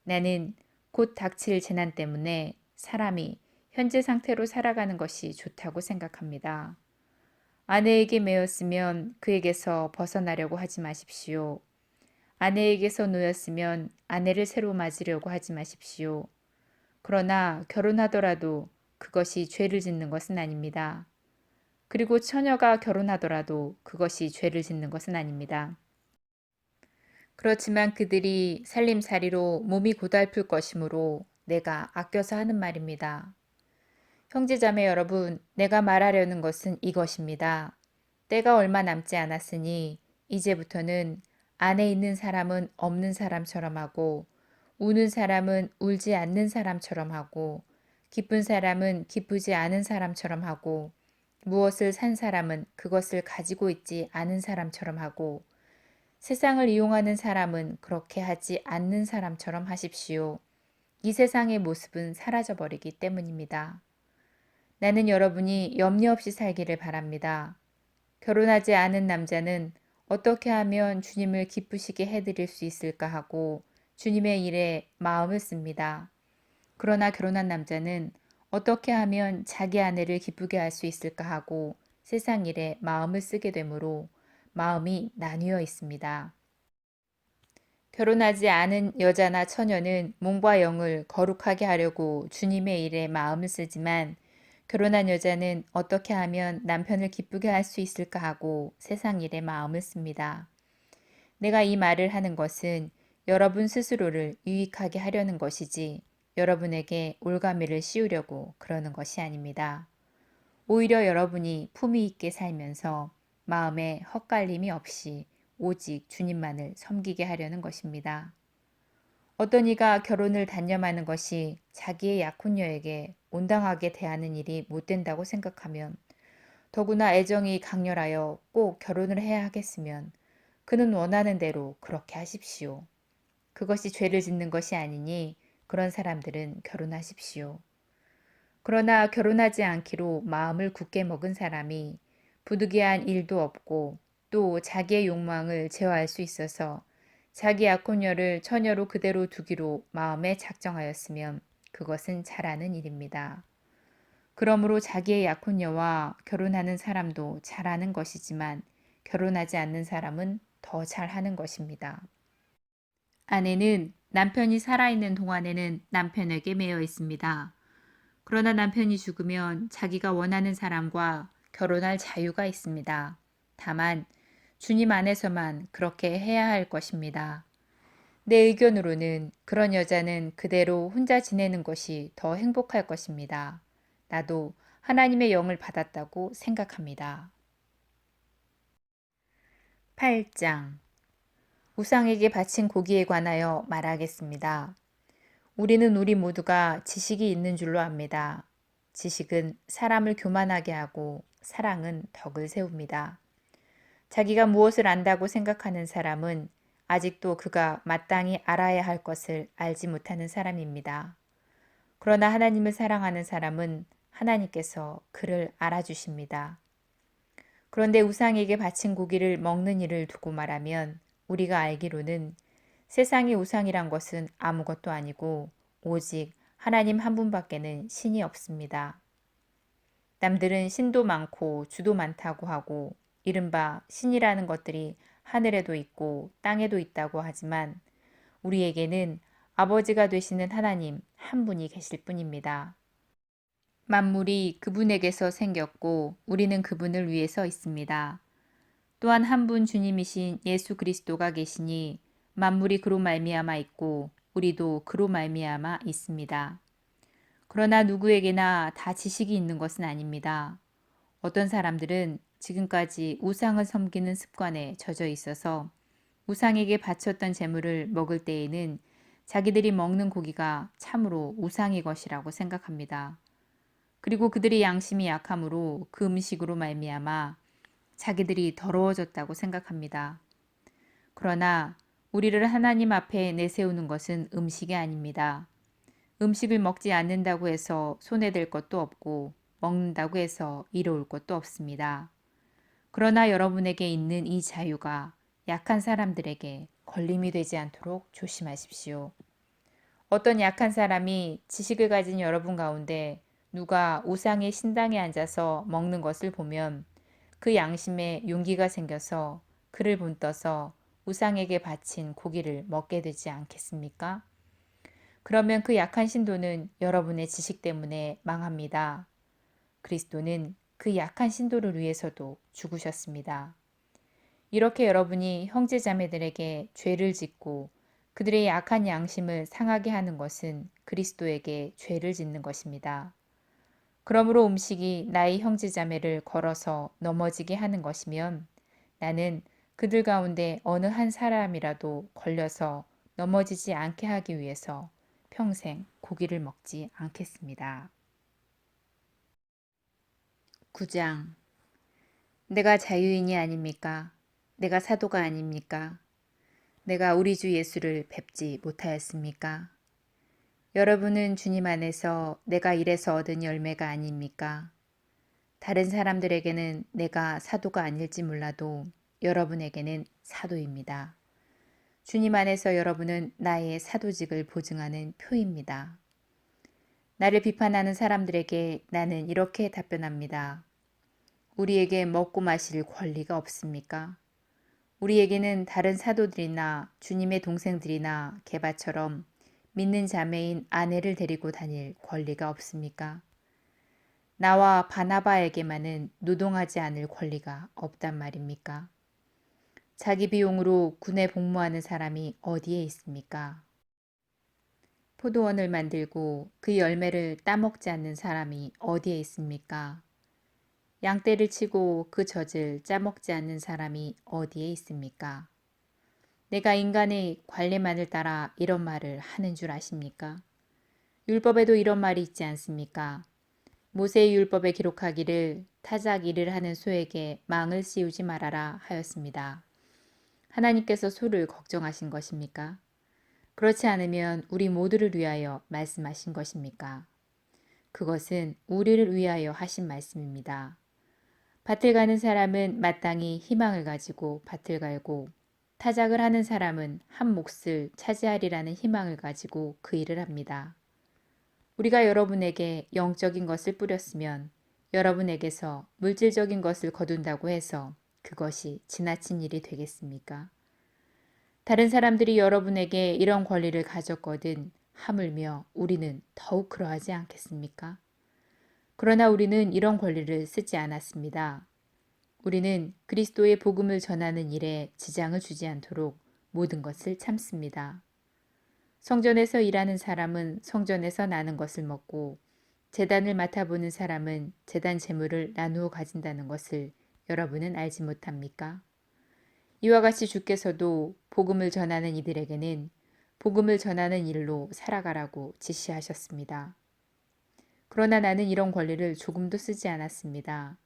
나는 곧 닥칠 재난 때문에 사람이 현재 상태로 살아가는 것이 좋다고 생각합니다. 아내에게 매였으면 그에게서 벗어나려고 하지 마십시오. 아내에게서 놓였으면 아내를 새로 맞으려고 하지 마십시오. 그러나 결혼하더라도 그것이 죄를 짓는 것은 아닙니다. 그리고 처녀가 결혼하더라도 그것이 죄를 짓는 것은 아닙니다. 그렇지만 그들이 살림살이로 몸이 고달플 것이므로 내가 아껴서 하는 말입니다. 형제자매 여러분, 내가 말하려는 것은 이것입니다. 때가 얼마 남지 않았으니 이제부터는 안에 있는 사람은 없는 사람처럼 하고 우는 사람은 울지 않는 사람처럼 하고 기쁜 사람은 기쁘지 않은 사람처럼 하고 무엇을 산 사람은 그것을 가지고 있지 않은 사람처럼 하고 세상을 이용하는 사람은 그렇게 하지 않는 사람처럼 하십시오. 이 세상의 모습은 사라져버리기 때문입니다. 나는 여러분이 염려 없이 살기를 바랍니다. 결혼하지 않은 남자는 어떻게 하면 주님을 기쁘시게 해드릴 수 있을까 하고 주님의 일에 마음을 씁니다. 그러나 결혼한 남자는 어떻게 하면 자기 아내를 기쁘게 할 수 있을까 하고 세상 일에 마음을 쓰게 되므로 마음이 나뉘어 있습니다. 결혼하지 않은 여자나 처녀는 몸과 영을 거룩하게 하려고 주님의 일에 마음을 쓰지만 결혼한 여자는 어떻게 하면 남편을 기쁘게 할 수 있을까 하고 세상 일에 마음을 씁니다. 내가 이 말을 하는 것은 여러분 스스로를 유익하게 하려는 것이지 여러분에게 올가미를 씌우려고 그러는 것이 아닙니다. 오히려 여러분이 품위 있게 살면서 마음에 헛갈림이 없이 오직 주님만을 섬기게 하려는 것입니다. 어떤 이가 결혼을 단념하는 것이 자기의 약혼녀에게 온당하게 대하는 일이 못 된다고 생각하면 더구나 애정이 강렬하여 꼭 결혼을 해야 하겠으면 그는 원하는 대로 그렇게 하십시오. 그것이 죄를 짓는 것이 아니니 그런 사람들은 결혼하십시오. 그러나 결혼하지 않기로 마음을 굳게 먹은 사람이 부득이한 일도 없고 또 자기의 욕망을 제어할 수 있어서 자기 약혼녀를 처녀로 그대로 두기로 마음에 작정하였으면 그것은 잘하는 일입니다. 그러므로 자기의 약혼녀와 결혼하는 사람도 잘하는 것이지만 결혼하지 않는 사람은 더 잘하는 것입니다. 아내는 남편이 살아있는 동안에는 남편에게 매여 있습니다. 그러나 남편이 죽으면 자기가 원하는 사람과 결혼할 자유가 있습니다. 다만 주님 안에서만 그렇게 해야 할 것입니다. 내 의견으로는 그런 여자는 그대로 혼자 지내는 것이 더 행복할 것입니다. 나도 하나님의 영을 받았다고 생각합니다. 8장 우상에게 바친 고기에 관하여 말하겠습니다. 우리는 우리 모두가 지식이 있는 줄로 압니다. 지식은 사람을 교만하게 하고 사랑은 덕을 세웁니다. 자기가 무엇을 안다고 생각하는 사람은 아직도 그가 마땅히 알아야 할 것을 알지 못하는 사람입니다. 그러나 하나님을 사랑하는 사람은 하나님께서 그를 알아주십니다. 그런데 우상에게 바친 고기를 먹는 일을 두고 말하면 우리가 알기로는 세상의 우상이란 것은 아무것도 아니고 오직 하나님 한 분밖에는 신이 없습니다. 남들은 신도 많고 주도 많다고 하고 이른바 신이라는 것들이 하늘에도 있고 땅에도 있다고 하지만 우리에게는 아버지가 되시는 하나님 한 분이 계실 뿐입니다. 만물이 그분에게서 생겼고 우리는 그분을 위해서 있습니다. 또한 한 분 주님이신 예수 그리스도가 계시니 만물이 그로 말미암아 있고 우리도 그로 말미암아 있습니다. 그러나 누구에게나 다 지식이 있는 것은 아닙니다. 어떤 사람들은 지금까지 우상을 섬기는 습관에 젖어 있어서 우상에게 바쳤던 제물을 먹을 때에는 자기들이 먹는 고기가 참으로 우상의 것이라고 생각합니다. 그리고 그들의 양심이 약함으로 그 음식으로 말미암아 자기들이 더러워졌다고 생각합니다. 그러나 우리를 하나님 앞에 내세우는 것은 음식이 아닙니다. 음식을 먹지 않는다고 해서 손해될 것도 없고 먹는다고 해서 이로울 것도 없습니다. 그러나 여러분에게 있는 이 자유가 약한 사람들에게 걸림이 되지 않도록 조심하십시오. 어떤 약한 사람이 지식을 가진 여러분 가운데 누가 우상의 신당에 앉아서 먹는 것을 보면 그 양심에 용기가 생겨서 그를 본떠서 우상에게 바친 고기를 먹게 되지 않겠습니까? 그러면 그 약한 신도는 여러분의 지식 때문에 망합니다. 그리스도는 그 약한 신도를 위해서도 죽으셨습니다. 이렇게 여러분이 형제자매들에게 죄를 짓고 그들의 약한 양심을 상하게 하는 것은 그리스도에게 죄를 짓는 것입니다. 그러므로 음식이 나의 형제자매를 걸어서 넘어지게 하는 것이면 나는 그들 가운데 어느 한 사람이라도 걸려서 넘어지지 않게 하기 위해서 평생 고기를 먹지 않겠습니다. 9장. 내가 자유인이 아닙니까? 내가 사도가 아닙니까? 내가 우리 주 예수를 뵙지 못하였습니까? 여러분은 주님 안에서 내가 일해서 얻은 열매가 아닙니까? 다른 사람들에게는 내가 사도가 아닐지 몰라도 여러분에게는 사도입니다. 주님 안에서 여러분은 나의 사도직을 보증하는 표입니다. 나를 비판하는 사람들에게 나는 이렇게 답변합니다. 우리에게 먹고 마실 권리가 없습니까? 우리에게는 다른 사도들이나 주님의 동생들이나 게바처럼 믿는 자매인 아내를 데리고 다닐 권리가 없습니까? 나와 바나바에게만은 노동하지 않을 권리가 없단 말입니까? 자기 비용으로 군에 복무하는 사람이 어디에 있습니까? 포도원을 만들고 그 열매를 따먹지 않는 사람이 어디에 있습니까? 양떼를 치고 그 젖을 짜먹지 않는 사람이 어디에 있습니까? 내가 인간의 관례만을 따라 이런 말을 하는 줄 아십니까? 율법에도 이런 말이 있지 않습니까? 모세의 율법에 기록하기를 타작 일을 하는 소에게 망을 씌우지 말아라 하였습니다. 하나님께서 소를 걱정하신 것입니까? 그렇지 않으면 우리 모두를 위하여 말씀하신 것입니까? 그것은 우리를 위하여 하신 말씀입니다. 밭을 가는 사람은 마땅히 희망을 가지고 밭을 갈고 타작을 하는 사람은 한 몫을 차지하리라는 희망을 가지고 그 일을 합니다. 우리가 여러분에게 영적인 것을 뿌렸으면 여러분에게서 물질적인 것을 거둔다고 해서 그것이 지나친 일이 되겠습니까? 다른 사람들이 여러분에게 이런 권리를 가졌거든 하물며 우리는 더욱 그러하지 않겠습니까? 그러나 우리는 이런 권리를 쓰지 않았습니다. 우리는 그리스도의 복음을 전하는 일에 지장을 주지 않도록 모든 것을 참습니다. 성전에서 일하는 사람은 성전에서 나는 것을 먹고 제단을 맡아보는 사람은 제단 재물을 나누어 가진다는 것을 여러분은 알지 못합니까? 이와 같이 주께서도 복음을 전하는 이들에게는 복음을 전하는 일로 살아가라고 지시하셨습니다. 그러나 나는 이런 권리를 조금도 쓰지 않았습니다.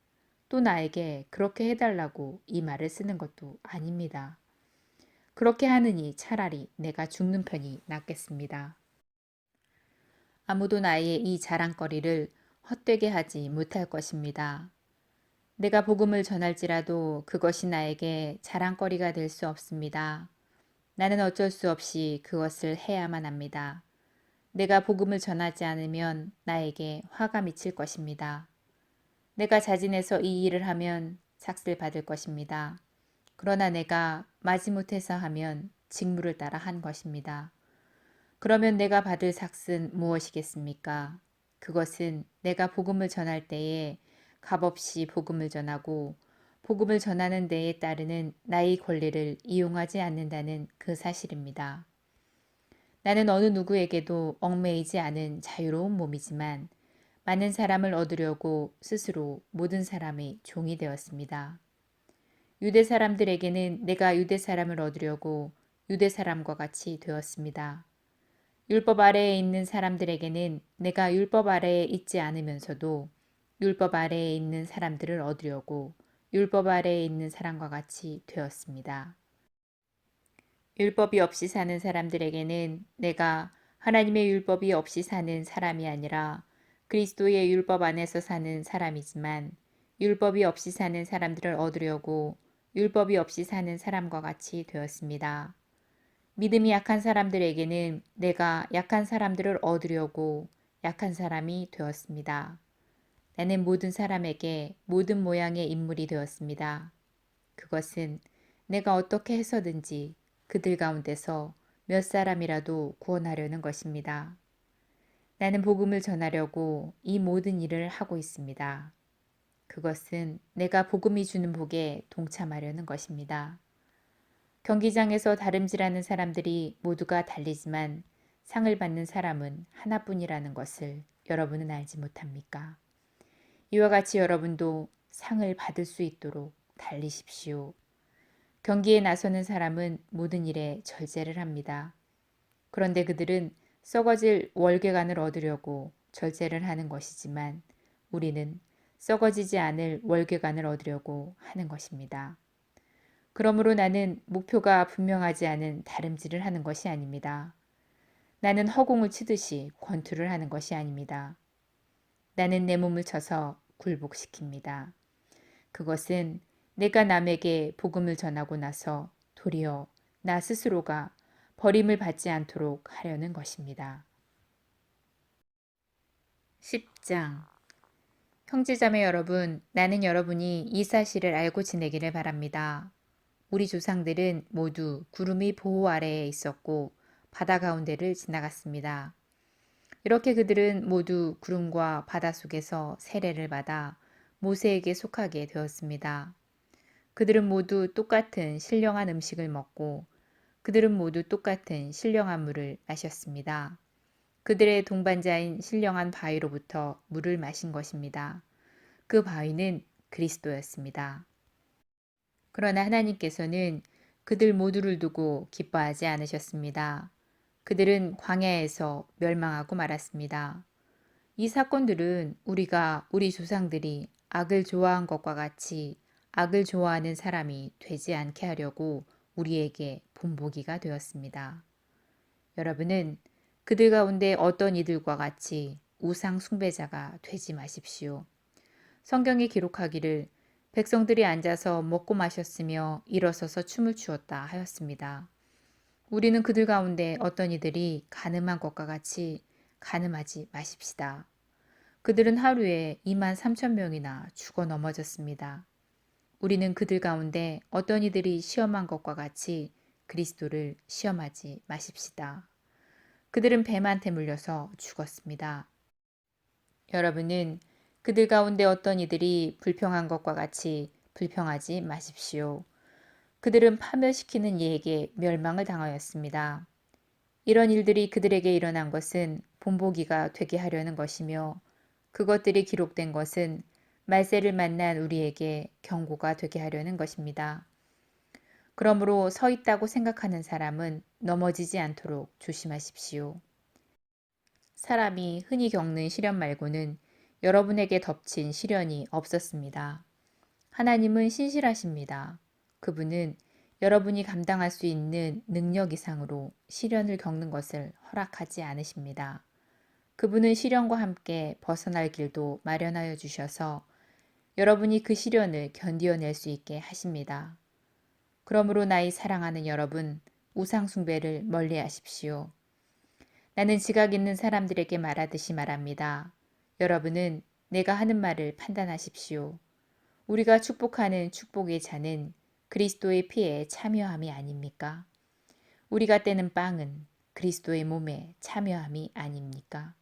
또 나에게 그렇게 해달라고 이 말을 쓰는 것도 아닙니다. 그렇게 하느니 차라리 내가 죽는 편이 낫겠습니다. 아무도 나의 이 자랑거리를 헛되게 하지 못할 것입니다. 내가 복음을 전할지라도 그것이 나에게 자랑거리가 될 수 없습니다. 나는 어쩔 수 없이 그것을 해야만 합니다. 내가 복음을 전하지 않으면 나에게 화가 미칠 것입니다. 내가 자진해서 이 일을 하면 삭슬 받을 것입니다. 그러나 내가 마지못해서 하면 직무를 따라 한 것입니다. 그러면 내가 받을 삭은 무엇이겠습니까? 그것은 내가 복음을 전할 때에 값없이 복음을 전하고 복음을 전하는 데에 따르는 나의 권리를 이용하지 않는다는 그 사실입니다. 나는 어느 누구에게도 얽매이지 않은 자유로운 몸이지만 많은 사람을 얻으려고 스스로 모든 사람의 종이 되었습니다. 유대 사람들에게는 내가 유대 사람을 얻으려고 유대 사람과 같이 되었습니다. 율법 아래에 있는 사람들에게는 내가 율법 아래에 있지 않으면서도 율법 아래에 있는 사람들을 얻으려고 율법 아래에 있는 사람과 같이 되었습니다. 율법이 없이 사는 사람들에게는 내가 하나님의 율법이 없이 사는 사람이 아니라 그리스도의 율법 안에서 사는 사람이지만 율법이 없이 사는 사람들을 얻으려고 율법이 없이 사는 사람과 같이 되었습니다. 믿음이 약한 사람들에게는 내가 약한 사람들을 얻으려고 약한 사람이 되었습니다. 나는 모든 사람에게 모든 모양의 인물이 되었습니다. 그것은 내가 어떻게 해서든지 그들 가운데서 몇 사람이라도 구원하려는 것입니다. 나는 복음을 전하려고 이 모든 일을 하고 있습니다. 그것은 내가 복음이 주는 복에 동참하려는 것입니다. 경기장에서 다름질하는 사람들이 모두가 달리지만 상을 받는 사람은 하나뿐이라는 것을 여러분은 알지 못합니까? 이와 같이 여러분도 상을 받을 수 있도록 달리십시오. 경기에 나서는 사람은 모든 일에 절제를 합니다. 그런데 그들은 썩어질 월계관을 얻으려고 절제를 하는 것이지만 우리는 썩어지지 않을 월계관을 얻으려고 하는 것입니다. 그러므로 나는 목표가 분명하지 않은 다름질을 하는 것이 아닙니다. 나는 허공을 치듯이 권투를 하는 것이 아닙니다. 나는 내 몸을 쳐서 굴복시킵니다. 그것은 내가 남에게 복음을 전하고 나서 도리어 나 스스로가 버림을 받지 않도록 하려는 것입니다. 10장 형제자매 여러분, 나는 여러분이 이 사실을 알고 지내기를 바랍니다. 우리 조상들은 모두 구름이 보호 아래에 있었고 바다 가운데를 지나갔습니다. 이렇게 그들은 모두 구름과 바다 속에서 세례를 받아 모세에게 속하게 되었습니다. 그들은 모두 똑같은 신령한 음식을 먹고 그들은 모두 똑같은 신령한 물을 마셨습니다. 그들의 동반자인 신령한 바위로부터 물을 마신 것입니다. 그 바위는 그리스도였습니다. 그러나 하나님께서는 그들 모두를 두고 기뻐하지 않으셨습니다. 그들은 광야에서 멸망하고 말았습니다. 이 사건들은 우리가 우리 조상들이 악을 좋아한 것과 같이 악을 좋아하는 사람이 되지 않게 하려고 우리에게 본보기가 되었습니다. 여러분은 그들 가운데 어떤 이들과 같이 우상 숭배자가 되지 마십시오. 성경에 기록하기를 백성들이 앉아서 먹고 마셨으며 일어서서 춤을 추었다 하였습니다. 우리는 그들 가운데 어떤 이들이 가늠한 것과 같이 가늠하지 마십시다. 그들은 하루에 2만 3천 명이나 죽어 넘어졌습니다. 우리는 그들 가운데 어떤 이들이 시험한 것과 같이 그리스도를 시험하지 마십시다. 그들은 뱀한테 물려서 죽었습니다. 여러분은 그들 가운데 어떤 이들이 불평한 것과 같이 불평하지 마십시오. 그들은 파멸시키는 이에게 멸망을 당하였습니다. 이런 일들이 그들에게 일어난 것은 본보기가 되게 하려는 것이며 그것들이 기록된 것은 말세를 만난 우리에게 경고가 되게 하려는 것입니다. 그러므로 서 있다고 생각하는 사람은 넘어지지 않도록 조심하십시오. 사람이 흔히 겪는 시련 말고는 여러분에게 덮친 시련이 없었습니다. 하나님은 신실하십니다. 그분은 여러분이 감당할 수 있는 능력 이상으로 시련을 겪는 것을 허락하지 않으십니다. 그분은 시련과 함께 벗어날 길도 마련하여 주셔서 여러분이 그 시련을 견디어낼 수 있게 하십니다. 그러므로 나의 사랑하는 여러분, 우상숭배를 멀리 하십시오. 나는 지각 있는 사람들에게 말하듯이 말합니다. 여러분은 내가 하는 말을 판단하십시오. 우리가 축복하는 축복의 잔은 그리스도의 피에 참여함이 아닙니까? 우리가 떼는 빵은 그리스도의 몸에 참여함이 아닙니까?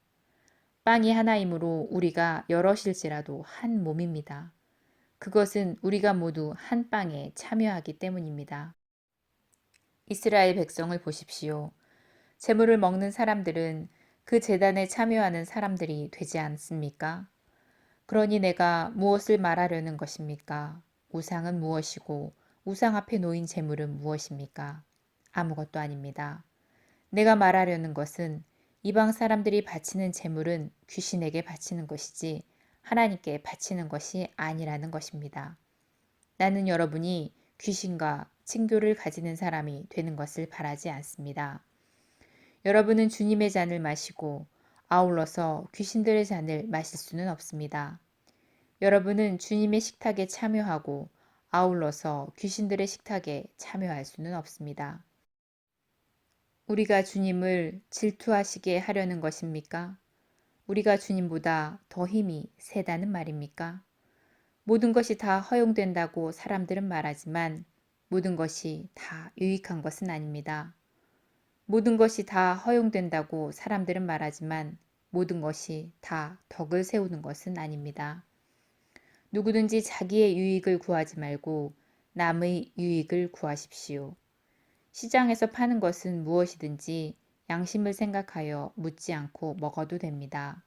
빵이 하나이므로 우리가 여럿일지라도 한 몸입니다. 그것은 우리가 모두 한 빵에 참여하기 때문입니다. 이스라엘 백성을 보십시오. 제물을 먹는 사람들은 그 제단에 참여하는 사람들이 되지 않습니까? 그러니 내가 무엇을 말하려는 것입니까? 우상은 무엇이고 우상 앞에 놓인 제물은 무엇입니까? 아무것도 아닙니다. 내가 말하려는 것은 이방 사람들이 바치는 제물은 귀신에게 바치는 것이지 하나님께 바치는 것이 아니라는 것입니다. 나는 여러분이 귀신과 친교를 가지는 사람이 되는 것을 바라지 않습니다. 여러분은 주님의 잔을 마시고 아울러서 귀신들의 잔을 마실 수는 없습니다. 여러분은 주님의 식탁에 참여하고 아울러서 귀신들의 식탁에 참여할 수는 없습니다. 우리가 주님을 질투하시게 하려는 것입니까? 우리가 주님보다 더 힘이 세다는 말입니까? 모든 것이 다 허용된다고 사람들은 말하지만 모든 것이 다 유익한 것은 아닙니다. 모든 것이 다 허용된다고 사람들은 말하지만 모든 것이 다 덕을 세우는 것은 아닙니다. 누구든지 자기의 유익을 구하지 말고 남의 유익을 구하십시오. 시장에서 파는 것은 무엇이든지 양심을 생각하여 묻지 않고 먹어도 됩니다.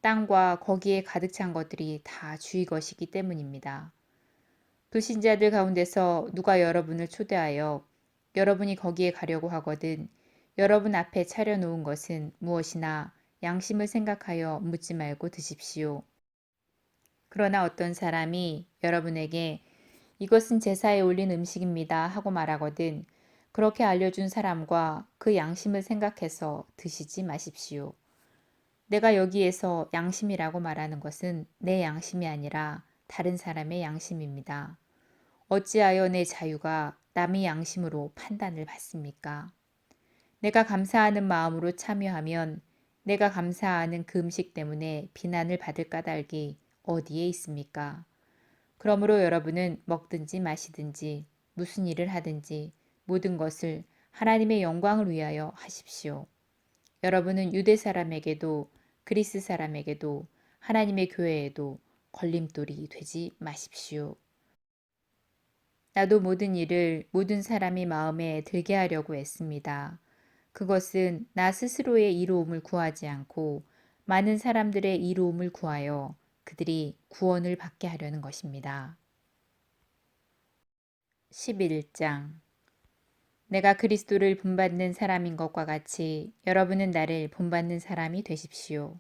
땅과 거기에 가득 찬 것들이 다 주의 것이기 때문입니다. 불신자들 가운데서 누가 여러분을 초대하여 여러분이 거기에 가려고 하거든 여러분 앞에 차려놓은 것은 무엇이나 양심을 생각하여 묻지 말고 드십시오. 그러나 어떤 사람이 여러분에게 이것은 제사에 올린 음식입니다 하고 말하거든 그렇게 알려준 사람과 그 양심을 생각해서 드시지 마십시오. 내가 여기에서 양심이라고 말하는 것은 내 양심이 아니라 다른 사람의 양심입니다. 어찌하여 내 자유가 남의 양심으로 판단을 받습니까? 내가 감사하는 마음으로 참여하면 내가 감사하는 그 음식 때문에 비난을 받을 까닭이 어디에 있습니까? 그러므로 여러분은 먹든지 마시든지 무슨 일을 하든지 모든 것을 하나님의 영광을 위하여 하십시오. 여러분은 유대 사람에게도 그리스 사람에게도 하나님의 교회에도 걸림돌이 되지 마십시오. 나도 모든 일을 모든 사람이 마음에 들게 하려고 애씁니다. 그것은 나 스스로의 이로움을 구하지 않고 많은 사람들의 이로움을 구하여 그들이 구원을 받게 하려는 것입니다. 11장 내가 그리스도를 본받는 사람인 것과 같이 여러분은 나를 본받는 사람이 되십시오.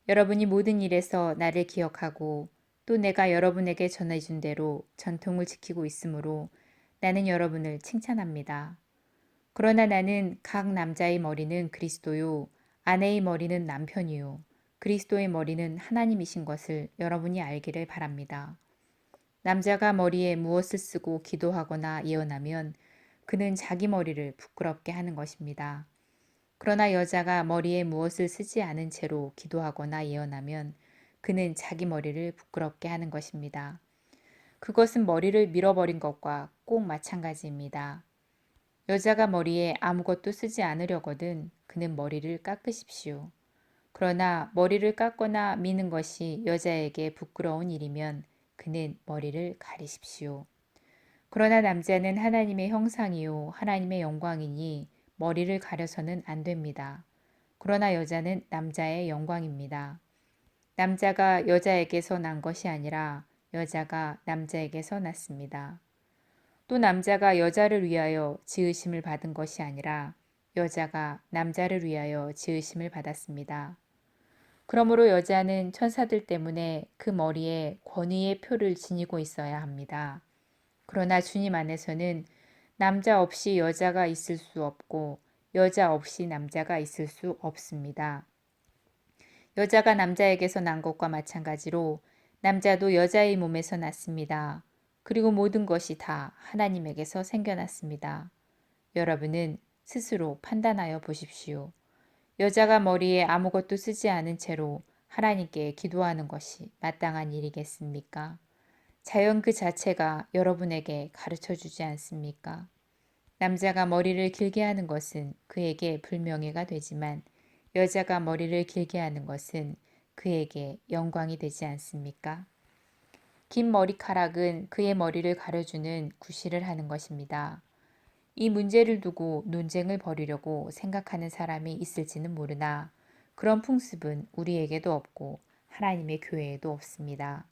여러분이 모든 일에서 나를 기억하고 또 내가 여러분에게 전해준 대로 전통을 지키고 있으므로 나는 여러분을 칭찬합니다. 그러나 나는 각 남자의 머리는 그리스도요, 아내의 머리는 남편이요, 그리스도의 머리는 하나님이신 것을 여러분이 알기를 바랍니다. 남자가 머리에 무엇을 쓰고 기도하거나 예언하면 그는 자기 머리를 부끄럽게 하는 것입니다. 그러나 여자가 머리에 무엇을 쓰지 않은 채로 기도하거나 예언하면 그는 자기 머리를 부끄럽게 하는 것입니다. 그것은 머리를 밀어버린 것과 꼭 마찬가지입니다. 여자가 머리에 아무것도 쓰지 않으려거든 그는 머리를 깎으십시오. 그러나 머리를 깎거나 미는 것이 여자에게 부끄러운 일이면 그는 머리를 가리십시오. 그러나 남자는 하나님의 형상이요 하나님의 영광이니 머리를 가려서는 안 됩니다. 그러나 여자는 남자의 영광입니다. 남자가 여자에게서 난 것이 아니라 여자가 남자에게서 났습니다. 또 남자가 여자를 위하여 지으심을 받은 것이 아니라 여자가 남자를 위하여 지으심을 받았습니다. 그러므로 여자는 천사들 때문에 그 머리에 권위의 표를 지니고 있어야 합니다. 그러나 주님 안에서는 남자 없이 여자가 있을 수 없고 여자 없이 남자가 있을 수 없습니다. 여자가 남자에게서 난 것과 마찬가지로 남자도 여자의 몸에서 났습니다. 그리고 모든 것이 다 하나님에게서 생겨났습니다. 여러분은 스스로 판단하여 보십시오. 여자가 머리에 아무것도 쓰지 않은 채로 하나님께 기도하는 것이 마땅한 일이겠습니까? 자연 그 자체가 여러분에게 가르쳐 주지 않습니까? 남자가 머리를 길게 하는 것은 그에게 불명예가 되지만 여자가 머리를 길게 하는 것은 그에게 영광이 되지 않습니까? 긴 머리카락은 그의 머리를 가려주는 구실을 하는 것입니다. 이 문제를 두고 논쟁을 벌이려고 생각하는 사람이 있을지는 모르나 그런 풍습은 우리에게도 없고 하나님의 교회에도 없습니다.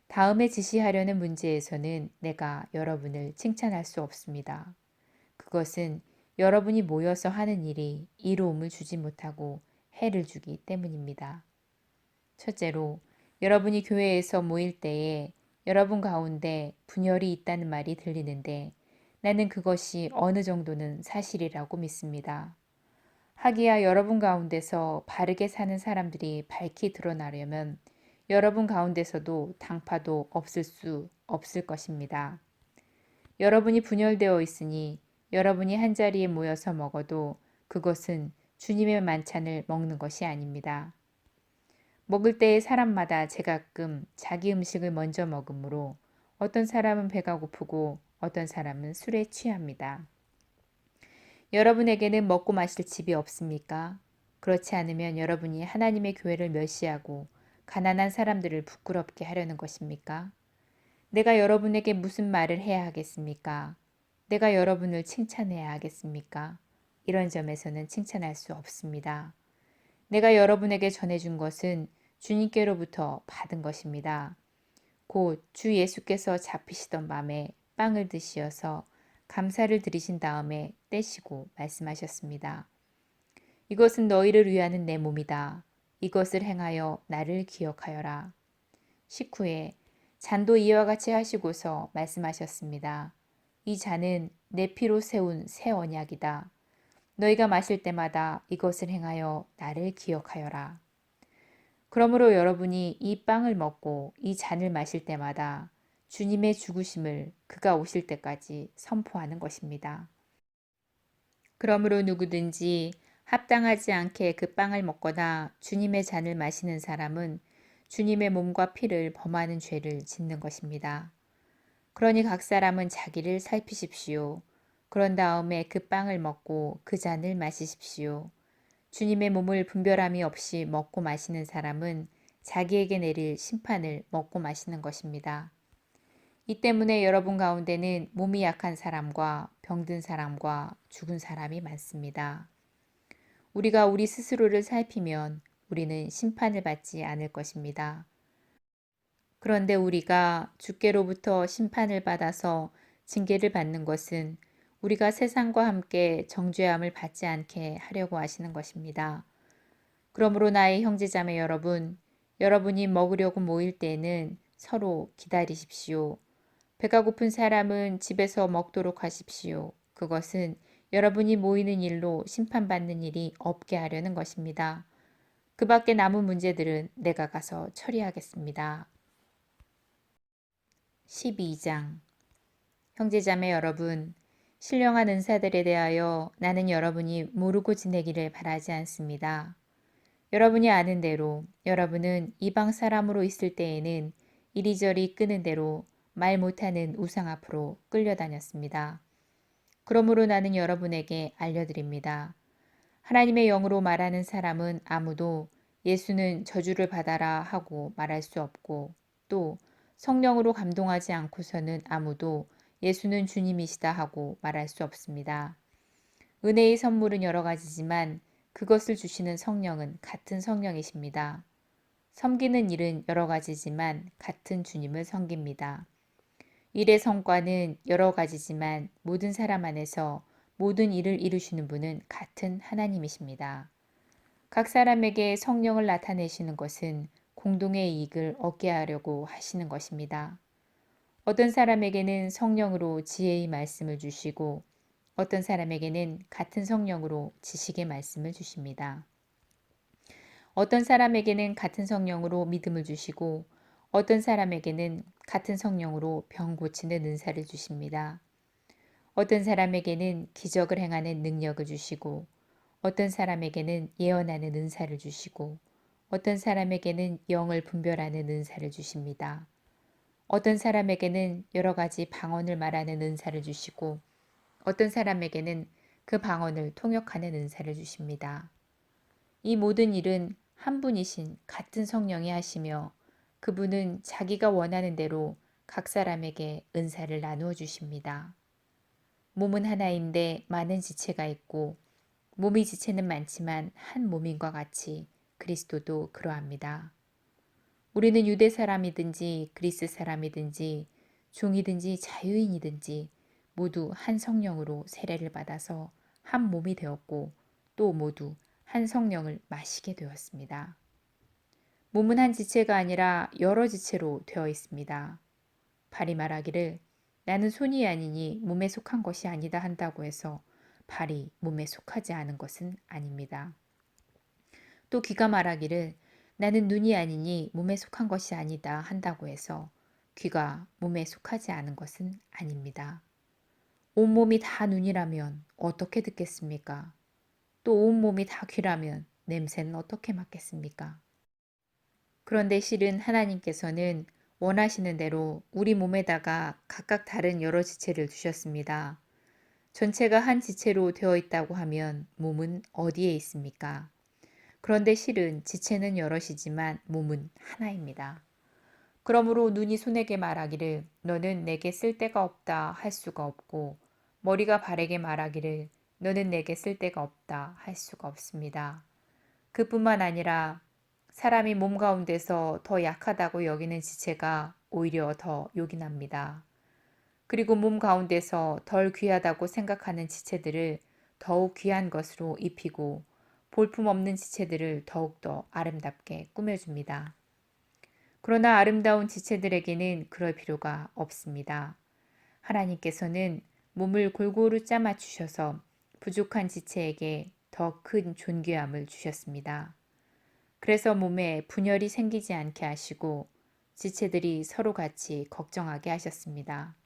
다음에 지시하려는 문제에서는 내가 여러분을 칭찬할 수 없습니다. 그것은 여러분이 모여서 하는 일이 이로움을 주지 못하고 해를 주기 때문입니다. 첫째로, 여러분이 교회에서 모일 때에 여러분 가운데 분열이 있다는 말이 들리는데 나는 그것이 어느 정도는 사실이라고 믿습니다. 하기야 여러분 가운데서 바르게 사는 사람들이 밝히 드러나려면 여러분 가운데서도 당파도 없을 수 없을 것입니다. 여러분이 분열되어 있으니 여러분이 한자리에 모여서 먹어도 그것은 주님의 만찬을 먹는 것이 아닙니다. 먹을 때에 사람마다 제가끔 자기 음식을 먼저 먹으므로 어떤 사람은 배가 고프고 어떤 사람은 술에 취합니다. 여러분에게는 먹고 마실 집이 없습니까? 그렇지 않으면 여러분이 하나님의 교회를 멸시하고 가난한 사람들을 부끄럽게 하려는 것입니까? 내가 여러분에게 무슨 말을 해야 하겠습니까? 내가 여러분을 칭찬해야 하겠습니까? 이런 점에서는 칭찬할 수 없습니다. 내가 여러분에게 전해준 것은 주님께로부터 받은 것입니다. 곧 주 예수께서 잡히시던 밤에 빵을 드시어서 감사를 드리신 다음에 떼시고 말씀하셨습니다. 이것은 너희를 위하는 내 몸이다. 이것을 행하여 나를 기억하여라. 식후에 잔도 이와 같이 하시고서 말씀하셨습니다. 이 잔은 내 피로 세운 새 언약이다. 너희가 마실 때마다 이것을 행하여 나를 기억하여라. 그러므로 여러분이 이 빵을 먹고 이 잔을 마실 때마다 주님의 죽으심을 그가 오실 때까지 선포하는 것입니다. 그러므로 누구든지 합당하지 않게 그 빵을 먹거나 주님의 잔을 마시는 사람은 주님의 몸과 피를 범하는 죄를 짓는 것입니다. 그러니 각 사람은 자기를 살피십시오. 그런 다음에 그 빵을 먹고 그 잔을 마시십시오. 주님의 몸을 분별함이 없이 먹고 마시는 사람은 자기에게 내릴 심판을 먹고 마시는 것입니다. 이 때문에 여러분 가운데는 몸이 약한 사람과 병든 사람과 죽은 사람이 많습니다. 우리가 우리 스스로를 살피면 우리는 심판을 받지 않을 것입니다. 그런데 우리가 주께로부터 심판을 받아서 징계를 받는 것은 우리가 세상과 함께 정죄함을 받지 않게 하려고 하시는 것입니다. 그러므로 나의 형제자매 여러분, 여러분이 먹으려고 모일 때에는 서로 기다리십시오. 배가 고픈 사람은 집에서 먹도록 하십시오. 그것은 여러분이 모이는 일로 심판받는 일이 없게 하려는 것입니다. 그 밖에 남은 문제들은 내가 가서 처리하겠습니다. 12장 형제자매 여러분, 신령한 은사들에 대하여 나는 여러분이 모르고 지내기를 바라지 않습니다. 여러분이 아는 대로 여러분은 이방 사람으로 있을 때에는 이리저리 끄는 대로 말 못하는 우상 앞으로 끌려다녔습니다. 그러므로 나는 여러분에게 알려드립니다. 하나님의 영으로 말하는 사람은 아무도 예수는 저주를 받아라 하고 말할 수 없고 또 성령으로 감동하지 않고서는 아무도 예수는 주님이시다 하고 말할 수 없습니다. 은혜의 선물은 여러 가지지만 그것을 주시는 성령은 같은 성령이십니다. 섬기는 일은 여러 가지지만 같은 주님을 섬깁니다. 일의 성과는 여러 가지지만 모든 사람 안에서 모든 일을 이루시는 분은 같은 하나님이십니다. 각 사람에게 성령을 나타내시는 것은 공동의 이익을 얻게 하려고 하시는 것입니다. 어떤 사람에게는 성령으로 지혜의 말씀을 주시고 어떤 사람에게는 같은 성령으로 지식의 말씀을 주십니다. 어떤 사람에게는 같은 성령으로 믿음을 주시고 어떤 사람에게는 같은 성령으로 병 고치는 은사를 주십니다. 어떤 사람에게는 기적을 행하는 능력을 주시고 어떤 사람에게는 예언하는 은사를 주시고 어떤 사람에게는 영을 분별하는 은사를 주십니다. 어떤 사람에게는 여러 가지 방언을 말하는 은사를 주시고 어떤 사람에게는 그 방언을 통역하는 은사를 주십니다. 이 모든 일은 한 분이신 같은 성령이 하시며 그분은 자기가 원하는 대로 각 사람에게 은사를 나누어 주십니다. 몸은 하나인데 많은 지체가 있고 몸의 지체는 많지만 한 몸인과 같이 그리스도도 그러합니다. 우리는 유대 사람이든지 그리스 사람이든지 종이든지 자유인이든지 모두 한 성령으로 세례를 받아서 한 몸이 되었고 또 모두 한 성령을 마시게 되었습니다. 몸은 한 지체가 아니라 여러 지체로 되어 있습니다. 발이 말하기를 나는 손이 아니니 몸에 속한 것이 아니다 한다고 해서 발이 몸에 속하지 않은 것은 아닙니다. 또 귀가 말하기를 나는 눈이 아니니 몸에 속한 것이 아니다 한다고 해서 귀가 몸에 속하지 않은 것은 아닙니다. 온몸이 다 눈이라면 어떻게 듣겠습니까? 또 온몸이 다 귀라면 냄새는 어떻게 맡겠습니까? 그런데 실은 하나님께서는 원하시는 대로 우리 몸에다가 각각 다른 여러 지체를 주셨습니다. 전체가 한 지체로 되어 있다고 하면 몸은 어디에 있습니까? 그런데 실은 지체는 여럿이지만 몸은 하나입니다. 그러므로 눈이 손에게 말하기를 너는 내게 쓸데가 없다 할 수가 없고 머리가 발에게 말하기를 너는 내게 쓸데가 없다 할 수가 없습니다. 그뿐만 아니라 사람이 몸 가운데서 더 약하다고 여기는 지체가 오히려 더 요긴합니다. 그리고 몸 가운데서 덜 귀하다고 생각하는 지체들을 더욱 귀한 것으로 입히고 볼품없는 지체들을 더욱더 아름답게 꾸며줍니다. 그러나 아름다운 지체들에게는 그럴 필요가 없습니다. 하나님께서는 몸을 골고루 짜맞추셔서 부족한 지체에게 더 큰 존귀함을 주셨습니다. 그래서 몸에 분열이 생기지 않게 하시고 지체들이 서로 같이 걱정하게 하셨습니다.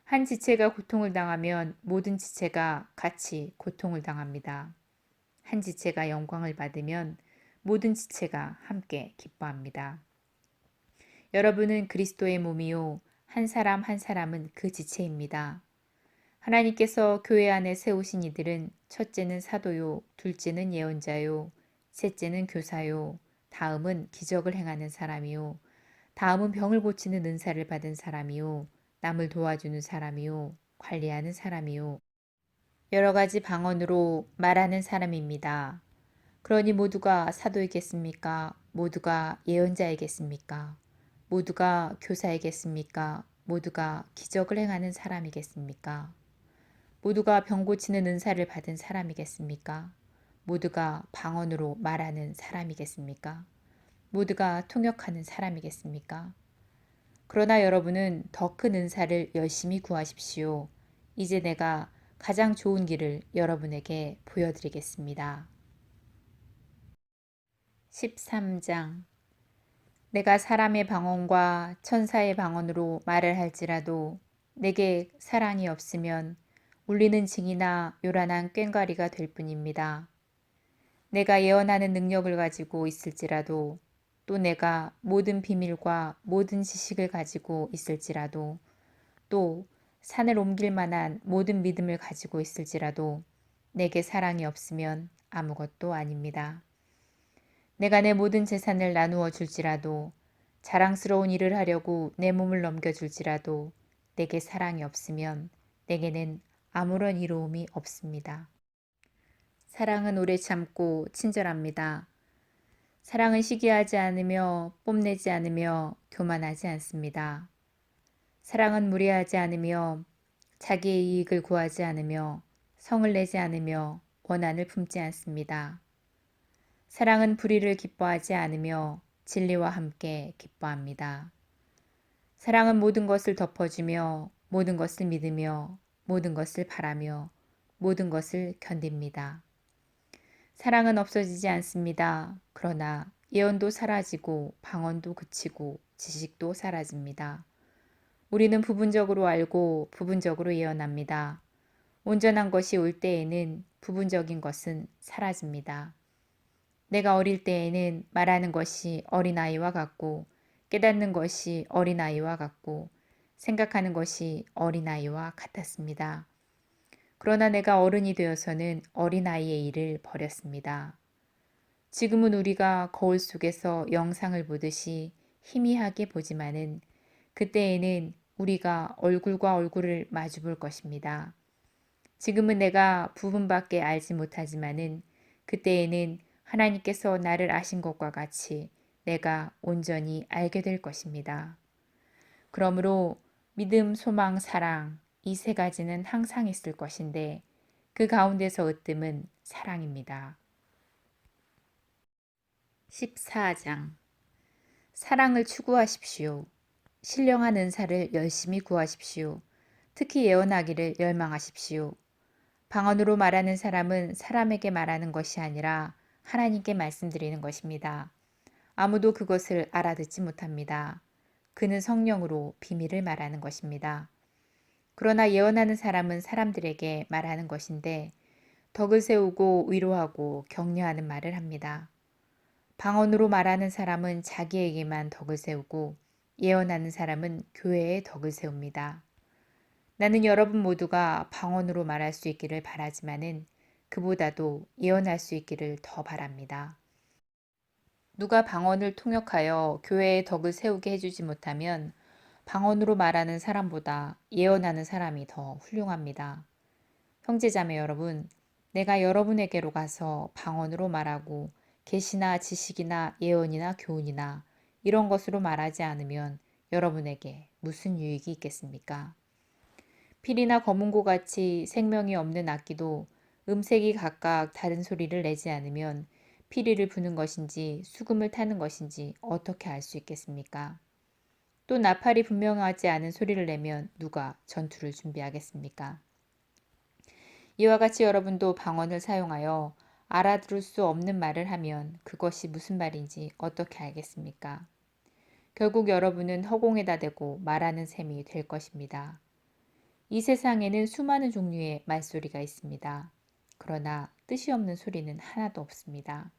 한 지체가 고통을 당하면 모든 지체가 같이 고통을 당합니다. 한 지체가 영광을 받으면 모든 지체가 함께 기뻐합니다. 여러분은 그리스도의 몸이요. 한 사람 한 사람은 그 지체입니다. 하나님께서 교회 안에 세우신 이들은 첫째는 사도요, 둘째는 예언자요, 셋째는 교사요, 다음은 기적을 행하는 사람이요, 다음은 병을 고치는 은사를 받은 사람이요, 남을 도와주는 사람이요, 관리하는 사람이요, 여러 가지 방언으로 말하는 사람입니다. 그러니 모두가 사도이겠습니까? 모두가 예언자이겠습니까? 모두가 교사이겠습니까? 모두가 기적을 행하는 사람이겠습니까? 모두가 병 고치는 은사를 받은 사람이겠습니까? 모두가 방언으로 말하는 사람이겠습니까? 모두가 통역하는 사람이겠습니까? 그러나 여러분은 더 큰 은사를 열심히 구하십시오. 이제 내가 가장 좋은 길을 여러분에게 보여드리겠습니다. 13장 내가 사람의 방언과 천사의 방언으로 말을 할지라도 내게 사랑이 없으면 울리는 징이나 요란한 꽹과리가 될 뿐입니다. 내가 예언하는 능력을 가지고 있을지라도 또 내가 모든 비밀과 모든 지식을 가지고 있을지라도 또 산을 옮길 만한 모든 믿음을 가지고 있을지라도 내게 사랑이 없으면 아무것도 아닙니다. 내가 내 모든 재산을 나누어 줄지라도 자랑스러운 일을 하려고 내 몸을 넘겨줄지라도 내게 사랑이 없으면 내게는 아무런 이로움이 없습니다. 사랑은 오래 참고 친절합니다. 사랑은 시기하지 않으며 뽐내지 않으며 교만하지 않습니다. 사랑은 무례하지 않으며 자기의 이익을 구하지 않으며 성을 내지 않으며 원한을 품지 않습니다. 사랑은 불의를 기뻐하지 않으며 진리와 함께 기뻐합니다. 사랑은 모든 것을 덮어주며 모든 것을 믿으며 모든 것을 바라며 모든 것을 견딥니다. 사랑은 없어지지 않습니다. 그러나 예언도 사라지고 방언도 그치고 지식도 사라집니다. 우리는 부분적으로 알고 부분적으로 예언합니다. 온전한 것이 올 때에는 부분적인 것은 사라집니다. 내가 어릴 때에는 말하는 것이 어린아이와 같고 깨닫는 것이 어린아이와 같고 생각하는 것이 어린아이와 같았습니다. 그러나 내가 어른이 되어서는 어린아이의 일을 버렸습니다. 지금은 우리가 거울 속에서 영상을 보듯이 희미하게 보지만은 그때에는 우리가 얼굴과 얼굴을 마주 볼 것입니다. 지금은 내가 부분밖에 알지 못하지만은 그때에는 하나님께서 나를 아신 것과 같이 내가 온전히 알게 될 것입니다. 그러므로 믿음, 소망, 사랑 이 세 가지는 항상 있을 것인데 그 가운데서 으뜸은 사랑입니다. 14장 사랑을 추구하십시오. 신령한 은사를 열심히 구하십시오. 특히 예언하기를 열망하십시오. 방언으로 말하는 사람은 사람에게 말하는 것이 아니라 하나님께 말씀드리는 것입니다. 아무도 그것을 알아듣지 못합니다. 그는 성령으로 비밀을 말하는 것입니다. 그러나 예언하는 사람은 사람들에게 말하는 것인데 덕을 세우고 위로하고 격려하는 말을 합니다. 방언으로 말하는 사람은 자기에게만 덕을 세우고 예언하는 사람은 교회에 덕을 세웁니다. 나는 여러분 모두가 방언으로 말할 수 있기를 바라지만은 그보다도 예언할 수 있기를 더 바랍니다. 누가 방언을 통역하여 교회의 덕을 세우게 해주지 못하면 방언으로 말하는 사람보다 예언하는 사람이 더 훌륭합니다. 형제자매 여러분, 내가 여러분에게로 가서 방언으로 말하고 계시나 지식이나 예언이나 교훈이나 이런 것으로 말하지 않으면 여러분에게 무슨 유익이 있겠습니까? 필이나 검은고 같이 생명이 없는 악기도 음색이 각각 다른 소리를 내지 않으면 피리를 부는 것인지 수금을 타는 것인지 어떻게 알 수 있겠습니까? 또 나팔이 분명하지 않은 소리를 내면 누가 전투를 준비하겠습니까? 이와 같이 여러분도 방언을 사용하여 알아들을 수 없는 말을 하면 그것이 무슨 말인지 어떻게 알겠습니까? 결국 여러분은 허공에다 대고 말하는 셈이 될 것입니다. 이 세상에는 수많은 종류의 말소리가 있습니다. 그러나 뜻이 없는 소리는 하나도 없습니다.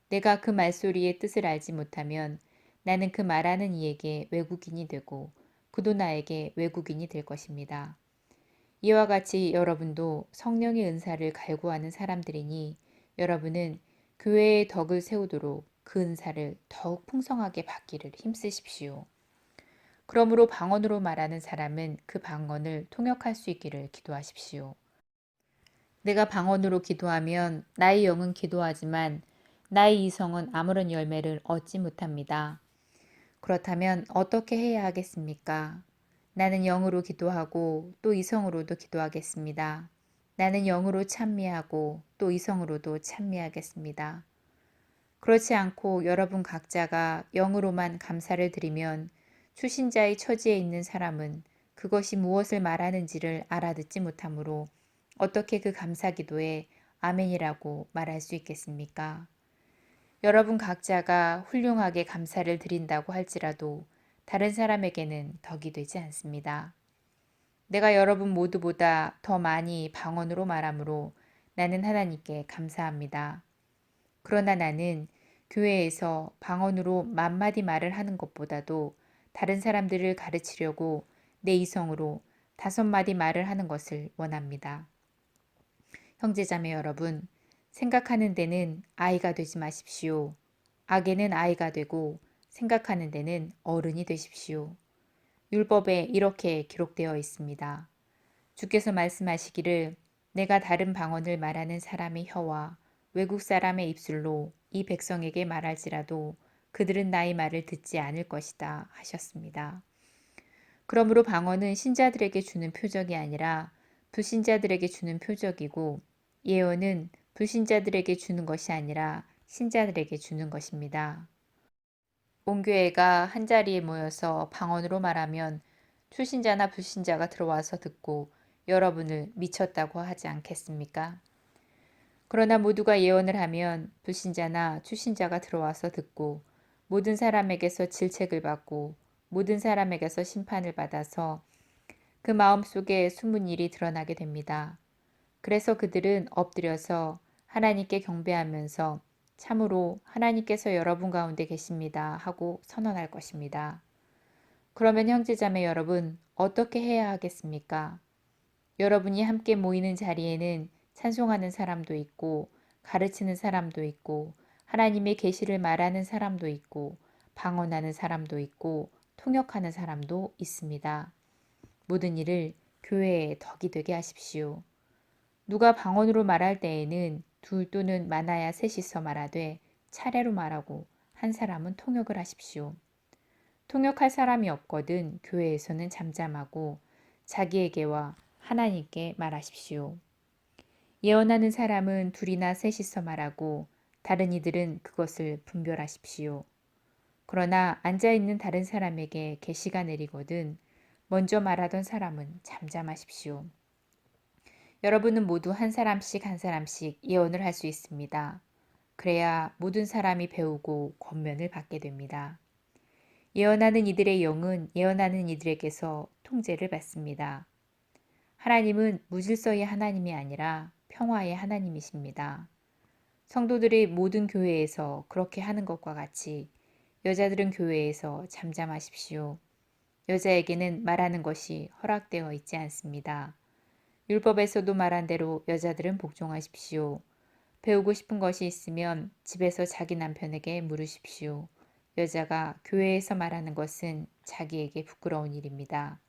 내가 그 말소리의 뜻을 알지 못하면 나는 그 말하는 이에게 외국인이 되고 그도 나에게 외국인이 될 것입니다. 이와 같이 여러분도 성령의 은사를 갈구하는 사람들이니 여러분은 교회의 덕을 세우도록 그 은사를 더욱 풍성하게 받기를 힘쓰십시오. 그러므로 방언으로 말하는 사람은 그 방언을 통역할 수 있기를 기도하십시오. 내가 방언으로 기도하면 나의 영은 기도하지만 나의 이성은 아무런 열매를 얻지 못합니다. 그렇다면 어떻게 해야 하겠습니까? 나는 영으로 기도하고 또 이성으로도 기도하겠습니다. 나는 영으로 찬미하고 또 이성으로도 찬미하겠습니다. 그렇지 않고 여러분 각자가 영으로만 감사를 드리면 추신자의 처지에 있는 사람은 그것이 무엇을 말하는지를 알아듣지 못하므로 어떻게 그 감사 기도에 아멘이라고 말할 수 있겠습니까? 여러분 각자가 훌륭하게 감사를 드린다고 할지라도 다른 사람에게는 덕이 되지 않습니다. 내가 여러분 모두보다 더 많이 방언으로 말하므로 나는 하나님께 감사합니다. 그러나 나는 교회에서 방언으로 만마디 말을 하는 것보다도 다른 사람들을 가르치려고 내 이성으로 5마디 말을 하는 것을 원합니다. 형제자매 여러분, 생각하는 데는 아이가 되지 마십시오. 악에는 아이가 되고 생각하는 데는 어른이 되십시오. 율법에 이렇게 기록되어 있습니다. 주께서 말씀하시기를 내가 다른 방언을 말하는 사람의 혀와 외국 사람의 입술로 이 백성에게 말할지라도 그들은 나의 말을 듣지 않을 것이다 하셨습니다. 그러므로 방언은 신자들에게 주는 표적이 아니라 불신자들에게 주는 표적이고 예언은 불신자들에게 주는 것이 아니라 신자들에게 주는 것입니다. 온 교회가 한자리에 모여서 방언으로 말하면 출신자나 불신자가 들어와서 듣고 여러분을 미쳤다고 하지 않겠습니까? 그러나 모두가 예언을 하면 불신자나 출신자가 들어와서 듣고 모든 사람에게서 질책을 받고 모든 사람에게서 심판을 받아서 그 마음속에 숨은 일이 드러나게 됩니다. 그래서 그들은 엎드려서 하나님께 경배하면서 참으로 하나님께서 여러분 가운데 계십니다 하고 선언할 것입니다. 그러면 형제자매 여러분 어떻게 해야 하겠습니까? 여러분이 함께 모이는 자리에는 찬송하는 사람도 있고 가르치는 사람도 있고 하나님의 계시를 말하는 사람도 있고 방언하는 사람도 있고 통역하는 사람도 있습니다. 모든 일을 교회의 덕이 되게 하십시오. 누가 방언으로 말할 때에는 둘 또는 많아야 셋이서 말하되 차례로 말하고 한 사람은 통역을 하십시오. 통역할 사람이 없거든 교회에서는 잠잠하고 자기에게와 하나님께 말하십시오. 예언하는 사람은 둘이나 셋이서 말하고 다른 이들은 그것을 분별하십시오. 그러나 앉아있는 다른 사람에게 계시가 내리거든 먼저 말하던 사람은 잠잠하십시오. 여러분은 모두 한 사람씩 한 사람씩 예언을 할 수 있습니다. 그래야 모든 사람이 배우고 권면을 받게 됩니다. 예언하는 이들의 영은 예언하는 이들에게서 통제를 받습니다. 하나님은 무질서의 하나님이 아니라 평화의 하나님이십니다. 성도들이 모든 교회에서 그렇게 하는 것과 같이 여자들은 교회에서 잠잠하십시오. 여자에게는 말하는 것이 허락되어 있지 않습니다. 율법에서도 말한 대로 여자들은 복종하십시오. 배우고 싶은 것이 있으면 집에서 자기 남편에게 물으십시오. 여자가 교회에서 말하는 것은 자기에게 부끄러운 일입니다.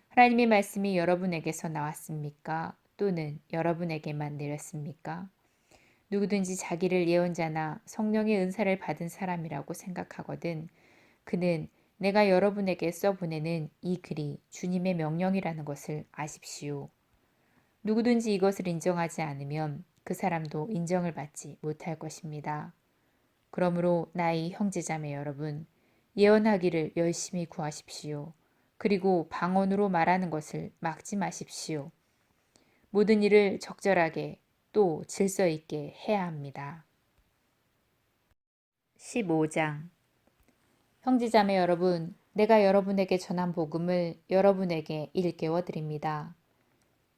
하나님의 말씀이 여러분에게서 나왔습니까? 또는 여러분에게만 내렸습니까? 누구든지 자기를 예언자나 성령의 은사를 받은 사람이라고 생각하거든 그는 내가 여러분에게 써보내는 이 글이 주님의 명령이라는 것을 아십시오. 누구든지 이것을 인정하지 않으면 그 사람도 인정을 받지 못할 것입니다. 그러므로 나의 형제자매 여러분, 예언하기를 열심히 구하십시오. 그리고 방언으로 말하는 것을 막지 마십시오. 모든 일을 적절하게 또 질서 있게 해야 합니다. 15장 형제자매 여러분, 내가 여러분에게 전한 복음을 여러분에게 일깨워 드립니다.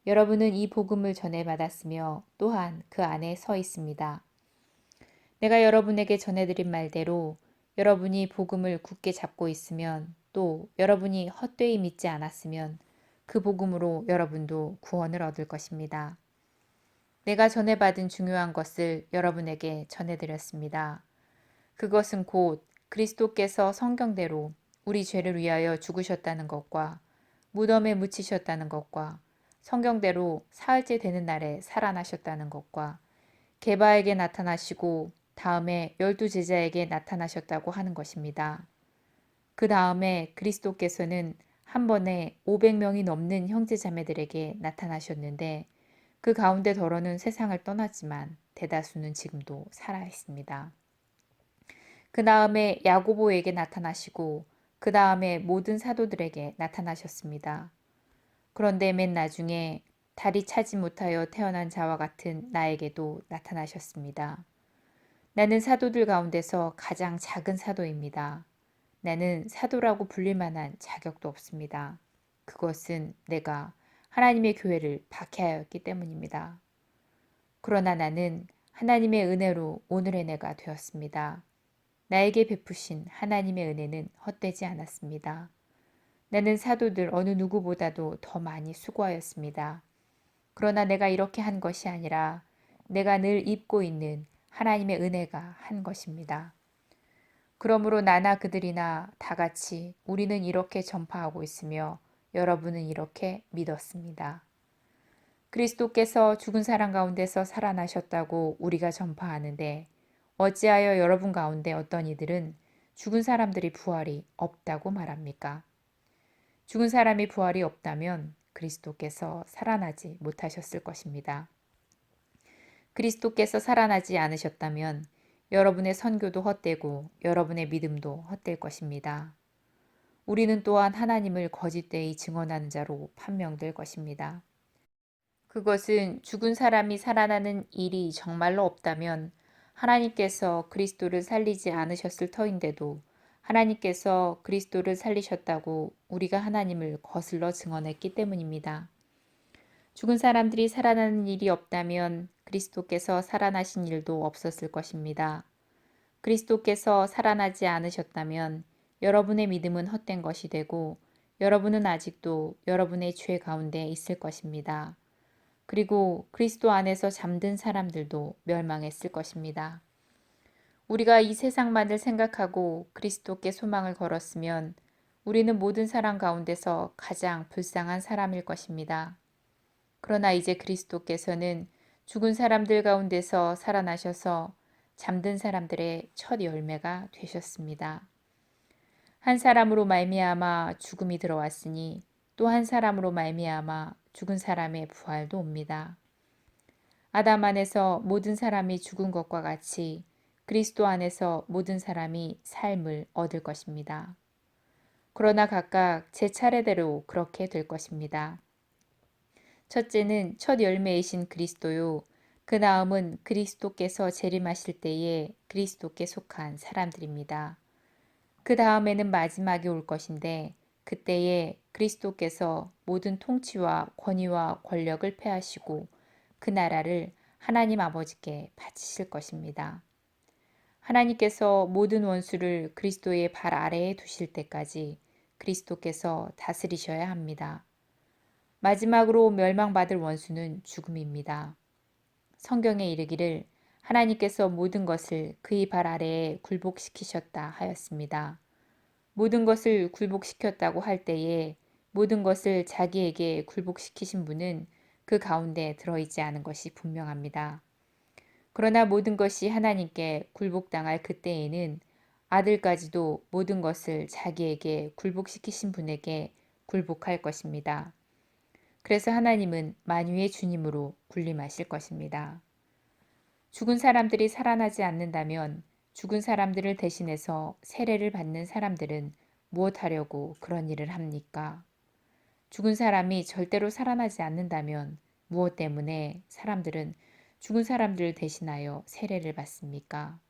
여러분은 이 복음을 전해받았으며 또한 그 안에 서 있습니다. 내가 여러분에게 전해드린 말대로 여러분이 복음을 굳게 잡고 있으면 또 여러분이 헛되이 믿지 않았으면 그 복음으로 여러분도 구원을 얻을 것입니다. 내가 전해받은 중요한 것을 여러분에게 전해드렸습니다. 그것은 곧 그리스도께서 성경대로 우리 죄를 위하여 죽으셨다는 것과 무덤에 묻히셨다는 것과 성경대로 사흘째 되는 날에 살아나셨다는 것과 게바에게 나타나시고 다음에 12제자에게 나타나셨다고 하는 것입니다. 그 다음에 그리스도께서는 한 번에 500명이 넘는 형제자매들에게 나타나셨는데 그 가운데 더러는 세상을 떠났지만 대다수는 지금도 살아 있습니다. 그 다음에 야고보에게 나타나시고 그 다음에 모든 사도들에게 나타나셨습니다. 그런데 맨 나중에 달이 차지 못하여 태어난 자와 같은 나에게도 나타나셨습니다. 나는 사도들 가운데서 가장 작은 사도입니다. 나는 사도라고 불릴 만한 자격도 없습니다. 그것은 내가 하나님의 교회를 박해하였기 때문입니다. 그러나 나는 하나님의 은혜로 오늘의 내가 되었습니다. 나에게 베푸신 하나님의 은혜는 헛되지 않았습니다. 나는 사도들 어느 누구보다도 더 많이 수고하였습니다. 그러나 내가 이렇게 한 것이 아니라 내가 늘 입고 있는 하나님의 은혜가 한 것입니다. 그러므로 나나 그들이나 다 같이 우리는 이렇게 전파하고 있으며 여러분은 이렇게 믿었습니다. 그리스도께서 죽은 사람 가운데서 살아나셨다고 우리가 전파하는데 어찌하여 여러분 가운데 어떤 이들은 죽은 사람들이 부활이 없다고 말합니까? 죽은 사람이 부활이 없다면 그리스도께서 살아나지 못하셨을 것입니다. 그리스도께서 살아나지 않으셨다면 여러분의 선교도 헛되고 여러분의 믿음도 헛될 것입니다. 우리는 또한 하나님을 거짓되이 증언하는 자로 판명될 것입니다. 그것은 죽은 사람이 살아나는 일이 정말로 없다면 하나님께서 그리스도를 살리지 않으셨을 터인데도 하나님께서 그리스도를 살리셨다고 우리가 하나님을 거슬러 증언했기 때문입니다. 죽은 사람들이 살아나는 일이 없다면 그리스도께서 살아나신 일도 없었을 것입니다. 그리스도께서 살아나지 않으셨다면 여러분의 믿음은 헛된 것이 되고 여러분은 아직도 여러분의 죄 가운데 있을 것입니다. 그리고 그리스도 안에서 잠든 사람들도 멸망했을 것입니다. 우리가 이 세상만을 생각하고 그리스도께 소망을 걸었으면 우리는 모든 사람 가운데서 가장 불쌍한 사람일 것입니다. 그러나 이제 그리스도께서는 죽은 사람들 가운데서 살아나셔서 잠든 사람들의 첫 열매가 되셨습니다. 한 사람으로 말미암아 죽음이 들어왔으니 또 한 사람으로 말미암아 죽은 사람의 부활도 옵니다. 아담 안에서 모든 사람이 죽은 것과 같이 그리스도 안에서 모든 사람이 삶을 얻을 것입니다. 그러나 각각 제 차례대로 그렇게 될 것입니다. 첫째는 첫 열매이신 그리스도요. 그 다음은 그리스도께서 재림하실 때에 그리스도께 속한 사람들입니다. 그 다음에는 마지막이 올 것인데 그때에 그리스도께서 모든 통치와 권위와 권력을 패하시고 그 나라를 하나님 아버지께 바치실 것입니다. 하나님께서 모든 원수를 그리스도의 발 아래에 두실 때까지 그리스도께서 다스리셔야 합니다. 마지막으로 멸망받을 원수는 죽음입니다. 성경에 이르기를 하나님께서 모든 것을 그의 발 아래에 굴복시키셨다 하였습니다. 모든 것을 굴복시켰다고 할 때에 모든 것을 자기에게 굴복시키신 분은 그 가운데 들어있지 않은 것이 분명합니다. 그러나 모든 것이 하나님께 굴복당할 그때에는 아들까지도 모든 것을 자기에게 굴복시키신 분에게 굴복할 것입니다. 그래서 하나님은 만유의 주님으로 군림하실 것입니다. 죽은 사람들이 살아나지 않는다면 죽은 사람들을 대신해서 세례를 받는 사람들은 무엇하려고 그런 일을 합니까? 죽은 사람이 절대로 살아나지 않는다면 무엇 때문에 사람들은 죽은 사람들을 대신하여 세례를 받습니까?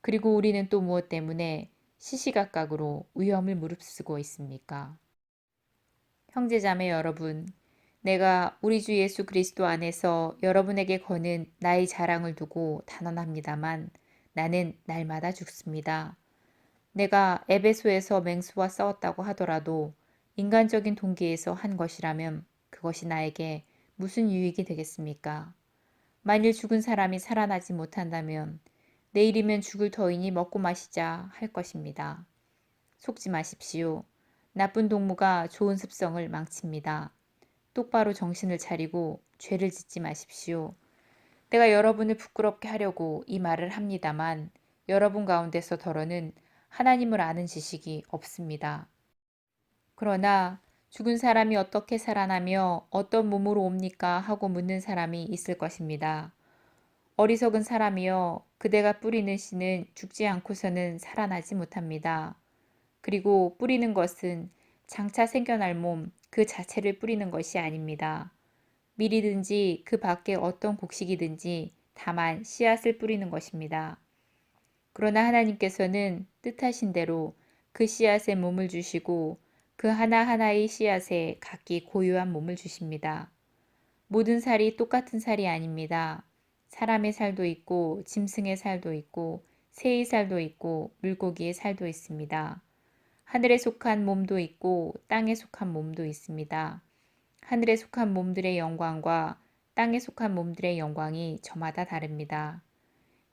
그리고 우리는 또 무엇 때문에 시시각각으로 위험을 무릅쓰고 있습니까? 형제자매 여러분, 내가 우리 주 예수 그리스도 안에서 여러분에게 거는 나의 자랑을 두고 단언합니다만 나는 날마다 죽습니다. 내가 에베소에서 맹수와 싸웠다고 하더라도 인간적인 동기에서 한 것이라면 그것이 나에게 무슨 유익이 되겠습니까? 만일 죽은 사람이 살아나지 못한다면 내일이면 죽을 터이니 먹고 마시자 할 것입니다. 속지 마십시오. 나쁜 동무가 좋은 습성을 망칩니다. 똑바로 정신을 차리고 죄를 짓지 마십시오. 내가 여러분을 부끄럽게 하려고 이 말을 합니다만 여러분 가운데서 더러는 하나님을 아는 지식이 없습니다. 그러나 죽은 사람이 어떻게 살아나며 어떤 몸으로 옵니까 하고 묻는 사람이 있을 것입니다. 어리석은 사람이여 그대가 뿌리는 씨는 죽지 않고서는 살아나지 못합니다. 그리고 뿌리는 것은 장차 생겨날 몸 그 자체를 뿌리는 것이 아닙니다. 밀이든지 그 밖에 어떤 곡식이든지 다만 씨앗을 뿌리는 것입니다. 그러나 하나님께서는 뜻하신 대로 그 씨앗에 몸을 주시고 그 하나하나의 씨앗에 각기 고유한 몸을 주십니다. 모든 살이 똑같은 살이 아닙니다. 사람의 살도 있고 짐승의 살도 있고 새의 살도 있고 물고기의 살도 있습니다. 하늘에 속한 몸도 있고 땅에 속한 몸도 있습니다. 하늘에 속한 몸들의 영광과 땅에 속한 몸들의 영광이 저마다 다릅니다.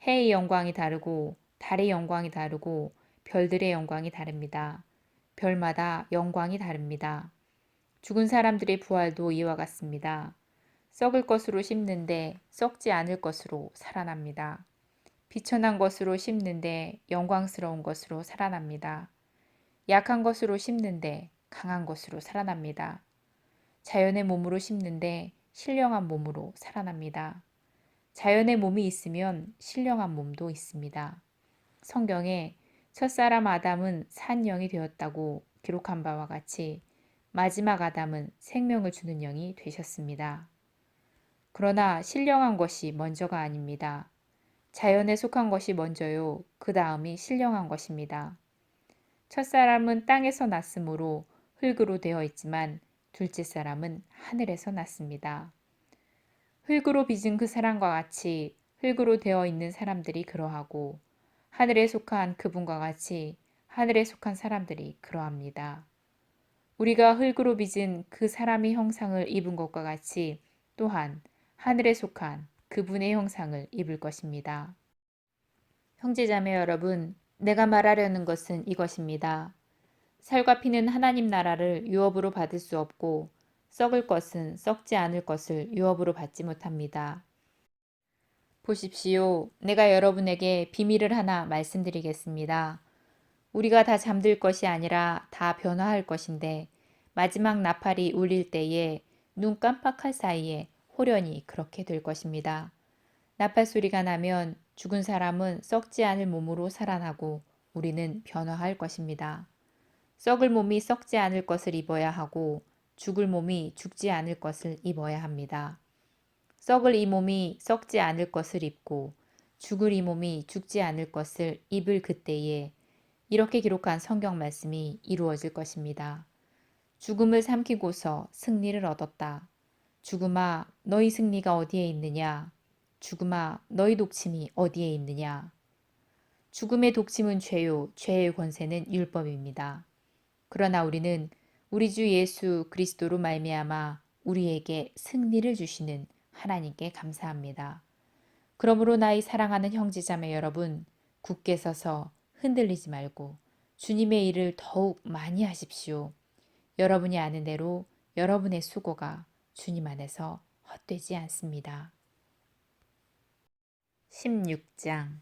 해의 영광이 다르고 달의 영광이 다르고 별들의 영광이 다릅니다. 별마다 영광이 다릅니다. 죽은 사람들의 부활도 이와 같습니다. 썩을 것으로 심는데 썩지 않을 것으로 살아납니다. 비천한 것으로 심는데 영광스러운 것으로 살아납니다. 약한 것으로 심는데 강한 것으로 살아납니다. 자연의 몸으로 심는데 신령한 몸으로 살아납니다. 자연의 몸이 있으면 신령한 몸도 있습니다. 성경에 첫사람 아담은 산 영이 되었다고 기록한 바와 같이 마지막 아담은 생명을 주는 영이 되셨습니다. 그러나 신령한 것이 먼저가 아닙니다. 자연에 속한 것이 먼저요. 그 다음이 신령한 것입니다. 첫사람은 땅에서 났으므로 흙으로 되어 있지만 둘째 사람은 하늘에서 났습니다. 흙으로 빚은 그 사람과 같이 흙으로 되어 있는 사람들이 그러하고 하늘에 속한 그분과 같이 하늘에 속한 사람들이 그러합니다. 우리가 흙으로 빚은 그 사람의 형상을 입은 것과 같이 또한 하늘에 속한 그분의 형상을 입을 것입니다. 형제자매 여러분, 내가 말하려는 것은 이것입니다. 살과 피는 하나님 나라를 유업으로 받을 수 없고 썩을 것은 썩지 않을 것을 유업으로 받지 못합니다. 보십시오. 내가 여러분에게 비밀을 하나 말씀드리겠습니다. 우리가 다 잠들 것이 아니라 다 변화할 것인데 마지막 나팔이 울릴 때에 눈 깜빡할 사이에 호련히 그렇게 될 것입니다. 나팔 소리가 나면 죽은 사람은 썩지 않을 몸으로 살아나고 우리는 변화할 것입니다. 썩을 몸이 썩지 않을 것을 입어야 하고 죽을 몸이 죽지 않을 것을 입어야 합니다. 썩을 이 몸이 썩지 않을 것을 입고 죽을 이 몸이 죽지 않을 것을 입을 그때에 이렇게 기록한 성경 말씀이 이루어질 것입니다. 죽음을 삼키고서 승리를 얻었다. 죽음아, 너희 승리가 어디에 있느냐? 죽음아, 너희 독침이 어디에 있느냐? 죽음의 독침은 죄요, 죄의 권세는 율법입니다. 그러나 우리는 우리 주 예수 그리스도로 말미암아 우리에게 승리를 주시는 하나님께 감사합니다. 그러므로 나의 사랑하는 형제자매 여러분, 굳게 서서 흔들리지 말고 주님의 일을 더욱 많이 하십시오. 여러분이 아는 대로 여러분의 수고가 주님 안에서 헛되지 않습니다. 16장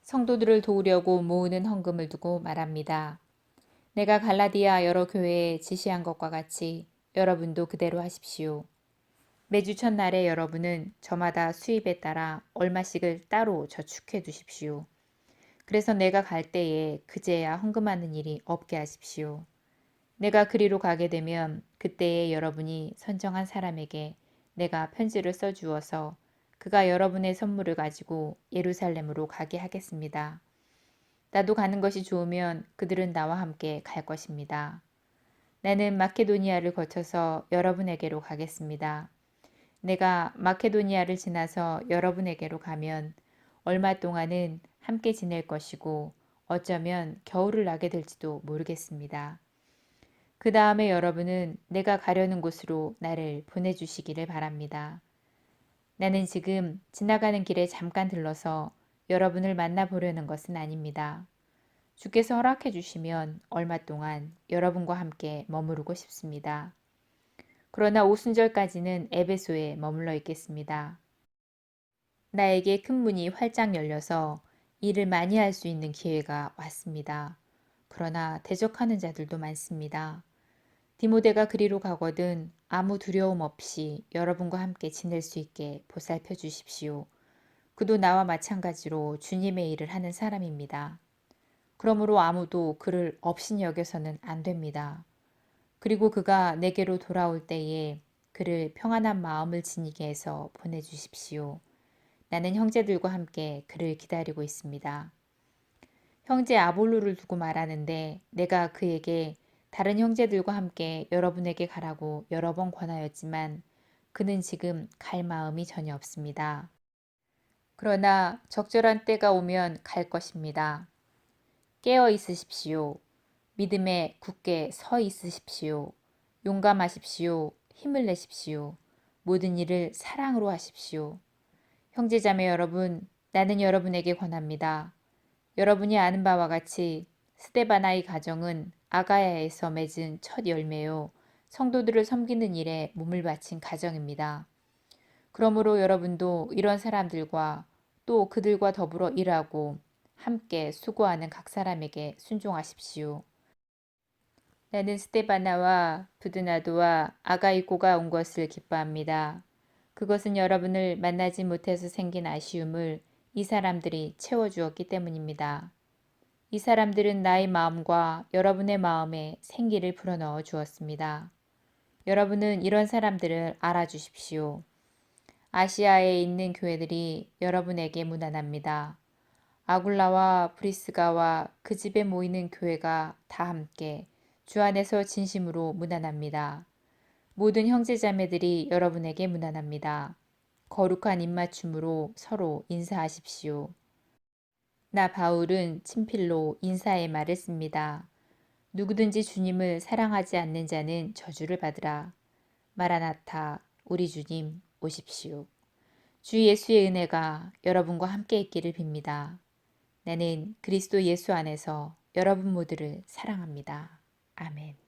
성도들을 도우려고 모으는 헌금을 두고 말합니다. 내가 갈라디아 여러 교회에 지시한 것과 같이 여러분도 그대로 하십시오. 매주 첫날에 여러분은 저마다 수입에 따라 얼마씩을 따로 저축해 두십시오. 그래서 내가 갈 때에 그제야 헌금하는 일이 없게 하십시오. 내가 그리로 가게 되면 그때에 여러분이 선정한 사람에게 내가 편지를 써주어서 그가 여러분의 선물을 가지고 예루살렘으로 가게 하겠습니다. 나도 가는 것이 좋으면 그들은 나와 함께 갈 것입니다. 나는 마케도니아를 거쳐서 여러분에게로 가겠습니다. 내가 마케도니아를 지나서 여러분에게로 가면 얼마 동안은 함께 지낼 것이고 어쩌면 겨울을 나게 될지도 모르겠습니다. 그 다음에 여러분은 내가 가려는 곳으로 나를 보내주시기를 바랍니다. 나는 지금 지나가는 길에 잠깐 들러서 여러분을 만나보려는 것은 아닙니다. 주께서 허락해 주시면 얼마 동안 여러분과 함께 머무르고 싶습니다. 그러나 오순절까지는 에베소에 머물러 있겠습니다. 나에게 큰 문이 활짝 열려서 일을 많이 할 수 있는 기회가 왔습니다. 그러나 대적하는 자들도 많습니다. 디모데가 그리로 가거든 아무 두려움 없이 여러분과 함께 지낼 수 있게 보살펴 주십시오. 그도 나와 마찬가지로 주님의 일을 하는 사람입니다. 그러므로 아무도 그를 업신 여겨서는 안 됩니다. 그리고 그가 내게로 돌아올 때에 그를 평안한 마음을 지니게 해서 보내주십시오. 나는 형제들과 함께 그를 기다리고 있습니다. 형제 아볼로를 두고 말하는데 내가 그에게 다른 형제들과 함께 여러분에게 가라고 여러 번 권하였지만 그는 지금 갈 마음이 전혀 없습니다. 그러나 적절한 때가 오면 갈 것입니다. 깨어 있으십시오. 믿음에 굳게 서 있으십시오. 용감하십시오. 힘을 내십시오. 모든 일을 사랑으로 하십시오. 형제자매 여러분, 나는 여러분에게 권합니다. 여러분이 아는 바와 같이 스데바나의 가정은 아가야에서 맺은 첫 열매요. 성도들을 섬기는 일에 몸을 바친 가정입니다. 그러므로 여러분도 이런 사람들과 또 그들과 더불어 일하고 함께 수고하는 각 사람에게 순종하십시오. 나는 스데바나와 부드나도와 아가이코가 온 것을 기뻐합니다. 그것은 여러분을 만나지 못해서 생긴 아쉬움을 이 사람들이 채워주었기 때문입니다. 이 사람들은 나의 마음과 여러분의 마음에 생기를 불어넣어 주었습니다. 여러분은 이런 사람들을 알아주십시오. 아시아에 있는 교회들이 여러분에게 무난합니다. 아굴라와 브리스가와 그 집에 모이는 교회가 다 함께 주 안에서 진심으로 무난합니다. 모든 형제자매들이 여러분에게 무난합니다. 거룩한 입맞춤으로 서로 인사하십시오. 나 바울은 친필로 인사의 말을 씁니다. 누구든지 주님을 사랑하지 않는 자는 저주를 받으라. 마라나타, 우리 주님 오십시오. 주 예수의 은혜가 여러분과 함께 있기를 빕니다. 나는 그리스도 예수 안에서 여러분 모두를 사랑합니다. 아멘.